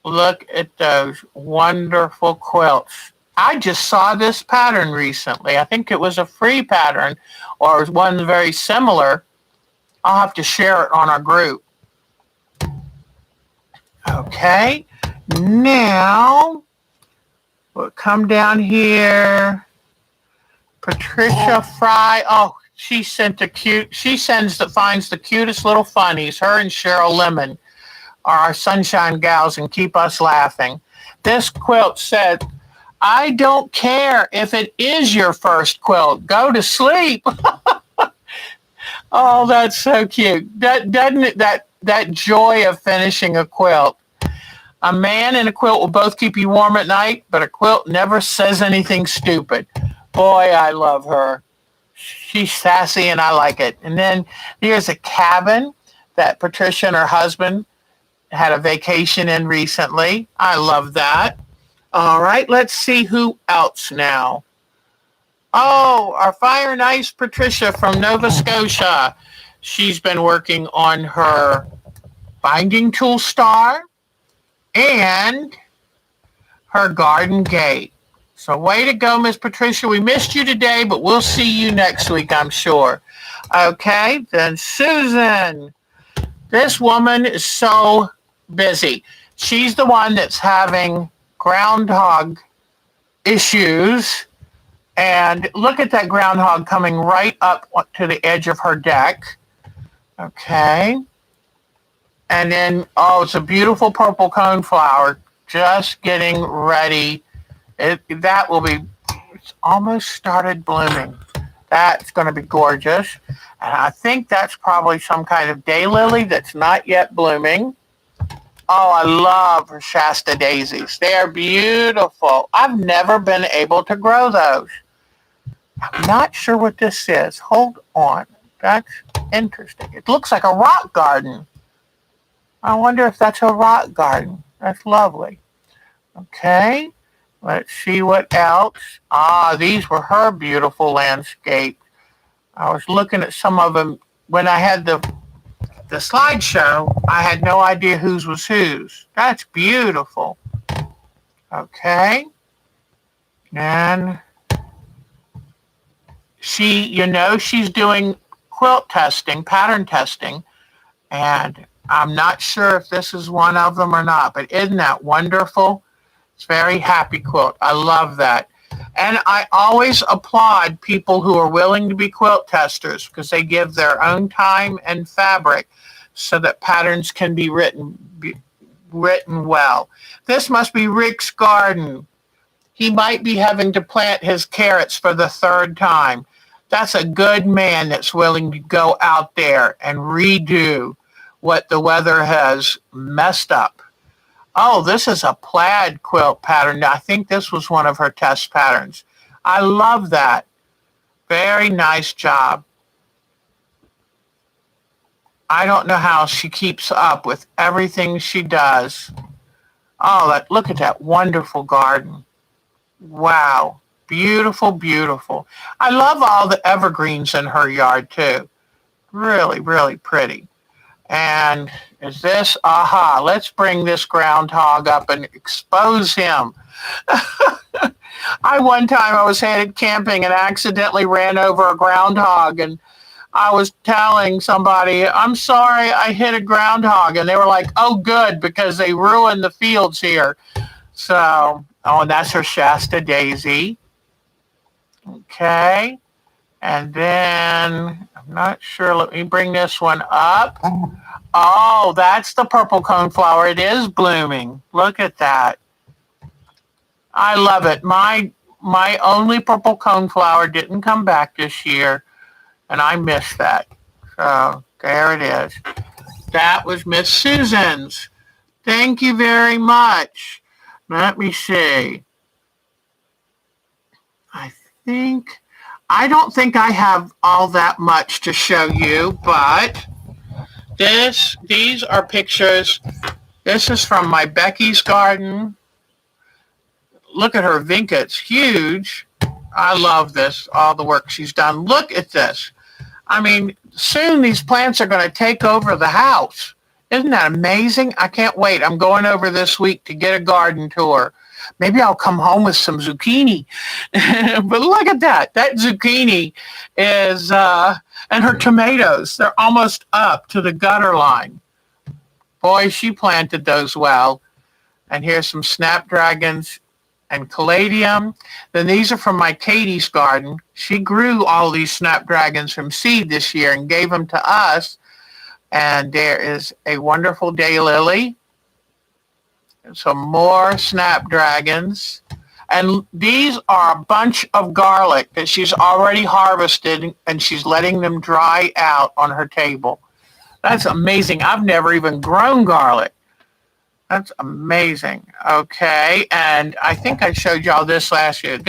Look at those wonderful quilts. I just saw this pattern recently. I think it was a free pattern or one very similar. I'll have to share it on our group. Okay, now we'll come down here. Patricia Fry. Oh, she finds the cutest little funnies. Her and Cheryl Lemon are our sunshine gals and keep us laughing. This quilt said, I don't care if it is your first quilt. Go to sleep. Oh, that's so cute. That joy of finishing a quilt. A man and a quilt will both keep you warm at night, but a quilt never says anything stupid. Boy, I love her. She's sassy and I like it. And then here's a cabin that Patricia and her husband had a vacation in recently. I love that. All right, let's see who else now. Oh, our Fire and Ice Patricia from Nova Scotia. She's been working on her binding tool star and her garden gate. So way to go, Miss Patricia. We missed you today, but we'll see you next week, I'm sure. Okay, then Susan. This woman is so busy. She's the one that's having groundhog issues. And look at that groundhog coming right up to the edge of her deck. Okay. And then, oh, it's a beautiful purple coneflower just getting ready. It's almost started blooming. That's going to be gorgeous. And I think that's probably some kind of daylily that's not yet blooming. Oh, I love her Shasta daisies. They're beautiful. I've never been able to grow those. I'm not sure what this is. Hold on. That's interesting. It looks like a rock garden. I wonder if that's a rock garden. That's lovely. Okay. Let's see what else. Ah, these were her beautiful landscape. I was looking at some of them. When I had the slideshow, I had no idea whose was whose. That's beautiful. Okay. And she's doing quilt testing, pattern testing, and I'm not sure if this is one of them or not, but isn't that wonderful? It's very happy quilt. I love that. And I always applaud people who are willing to be quilt testers because they give their own time and fabric so that patterns can be written well. This must be Rick's garden. He might be having to plant his carrots for the third time. That's a good man that's willing to go out there and redo what the weather has messed up. Oh, this is a plaid quilt pattern. I think this was one of her test patterns. I love that. Very nice job. I don't know how she keeps up with everything she does. Oh, look at that wonderful garden. Wow. Beautiful, beautiful. I love all the evergreens in her yard, too. Really, really pretty. And is this, let's bring this groundhog up and expose him. One time I was headed camping and accidentally ran over a groundhog, and I was telling somebody, I'm sorry, I hit a groundhog. And they were like, oh, good, because they ruined the fields here. So, and that's her Shasta daisy. Okay. And then, I'm not sure, let me bring this one up. Oh, that's the purple coneflower. It is blooming. Look at that. I love it. My only purple coneflower didn't come back this year. and I missed that. So there it is. That was Miss Susan's. Thank you very much. Let me see. I don't think I have all that much to show you, but these are pictures. This is from my Becky's garden. Look at her vinca. It's huge. I love this, all the work she's done. Look at this. I mean, soon these plants are going to take over the house. Isn't that amazing? I can't wait. I'm going over this week to get a garden tour. Maybe I'll come home with some zucchini. But look at that. That zucchini is, and her tomatoes, they're almost up to the gutter line. Boy, she planted those well. And here's some snapdragons and caladium. Then these are from my Katie's garden. She grew all these snapdragons from seed this year and gave them to us. And there is a wonderful daylily. Some more snapdragons. And these are a bunch of garlic that she's already harvested, and she's letting them dry out on her table. That's amazing. I've never even grown garlic. That's amazing. Okay, and I think I showed y'all this last week.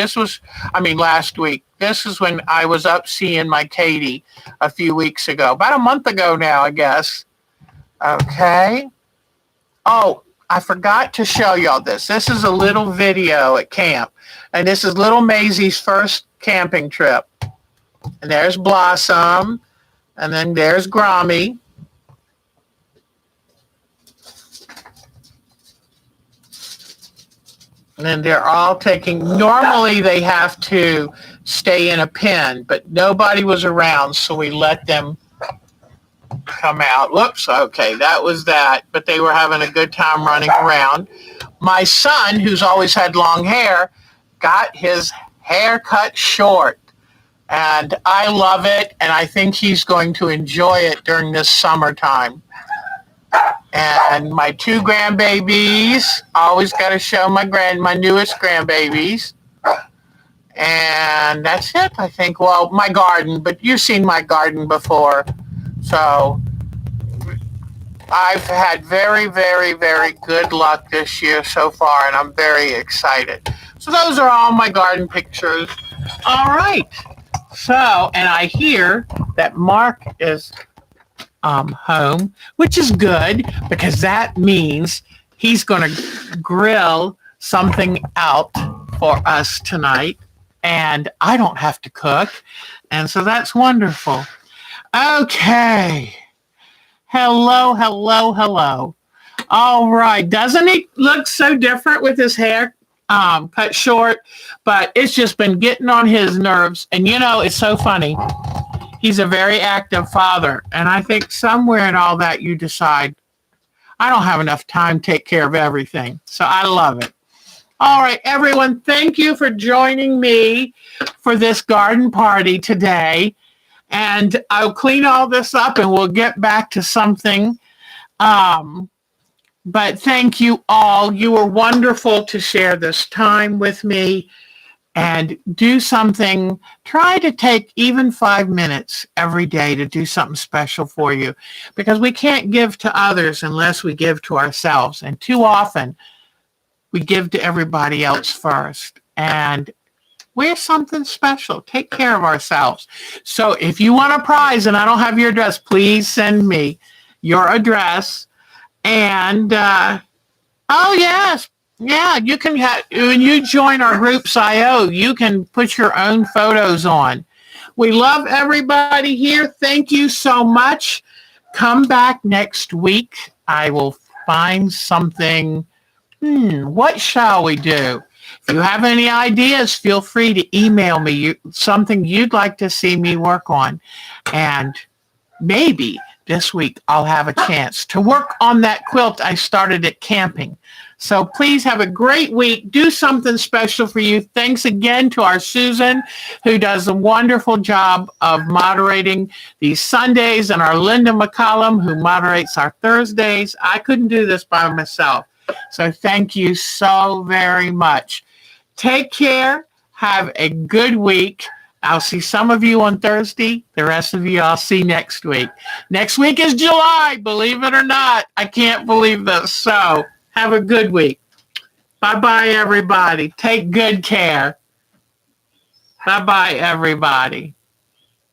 This is when I was up seeing my Katie a few weeks ago. About a month ago now, I guess. Okay. Oh, I forgot to show y'all this. This is a little video at camp. And this is little Maisie's first camping trip. And there's Blossom. And then there's Grommy. And then they're all normally they have to stay in a pen, but nobody was around, so we let them come out. Whoops, okay, that was that. But they were having a good time running around. My son, who's always had long hair, got his hair cut short. And I love it, and I think he's going to enjoy it during this summertime. And my two grandbabies, always got to show my newest grandbabies. And that's it, I think. Well, my garden, but you've seen my garden before. So I've had very, very, very good luck this year so far, and I'm very excited. So those are all my garden pictures. All right. So, and I hear that Mark is home, which is good because that means he's going to grill something out for us tonight, and I don't have to cook, and so that's wonderful. Okay. Hello, hello, hello. All right. Doesn't he look so different with his hair cut short? But it's just been getting on his nerves. And, it's so funny. He's a very active father. And I think somewhere in all that you decide, I don't have enough time to take care of everything. So I love it. All right, everyone. Thank you for joining me for this garden party today. And I'll clean all this up and we'll get back to something. But thank you all. You were wonderful to share this time with me and do something. Try to take even 5 minutes every day to do something special for you, because we can't give to others unless we give to ourselves. And too often we give to everybody else first. And we're something special. Take care of ourselves. So if you want a prize and I don't have your address, please send me your address. And, oh, yes. Yeah, you can when you join our groups IO, you can put your own photos on. We love everybody here. Thank you so much. Come back next week. I will find something. What shall we do? If you have any ideas, feel free to email me something you'd like to see me work on. And maybe this week I'll have a chance to work on that quilt I started at camping. So please have a great week. Do something special for you. Thanks again to our Susan, who does a wonderful job of moderating these Sundays, and our Linda McCollum, who moderates our Thursdays. I couldn't do this by myself. So thank you so very much. Take care. Have a good week. I'll see some of you on Thursday. The rest of you I'll see next week. Next week is July, believe it or not. I can't believe this. So have a good week. Bye-bye, everybody. Take good care. Bye-bye, everybody.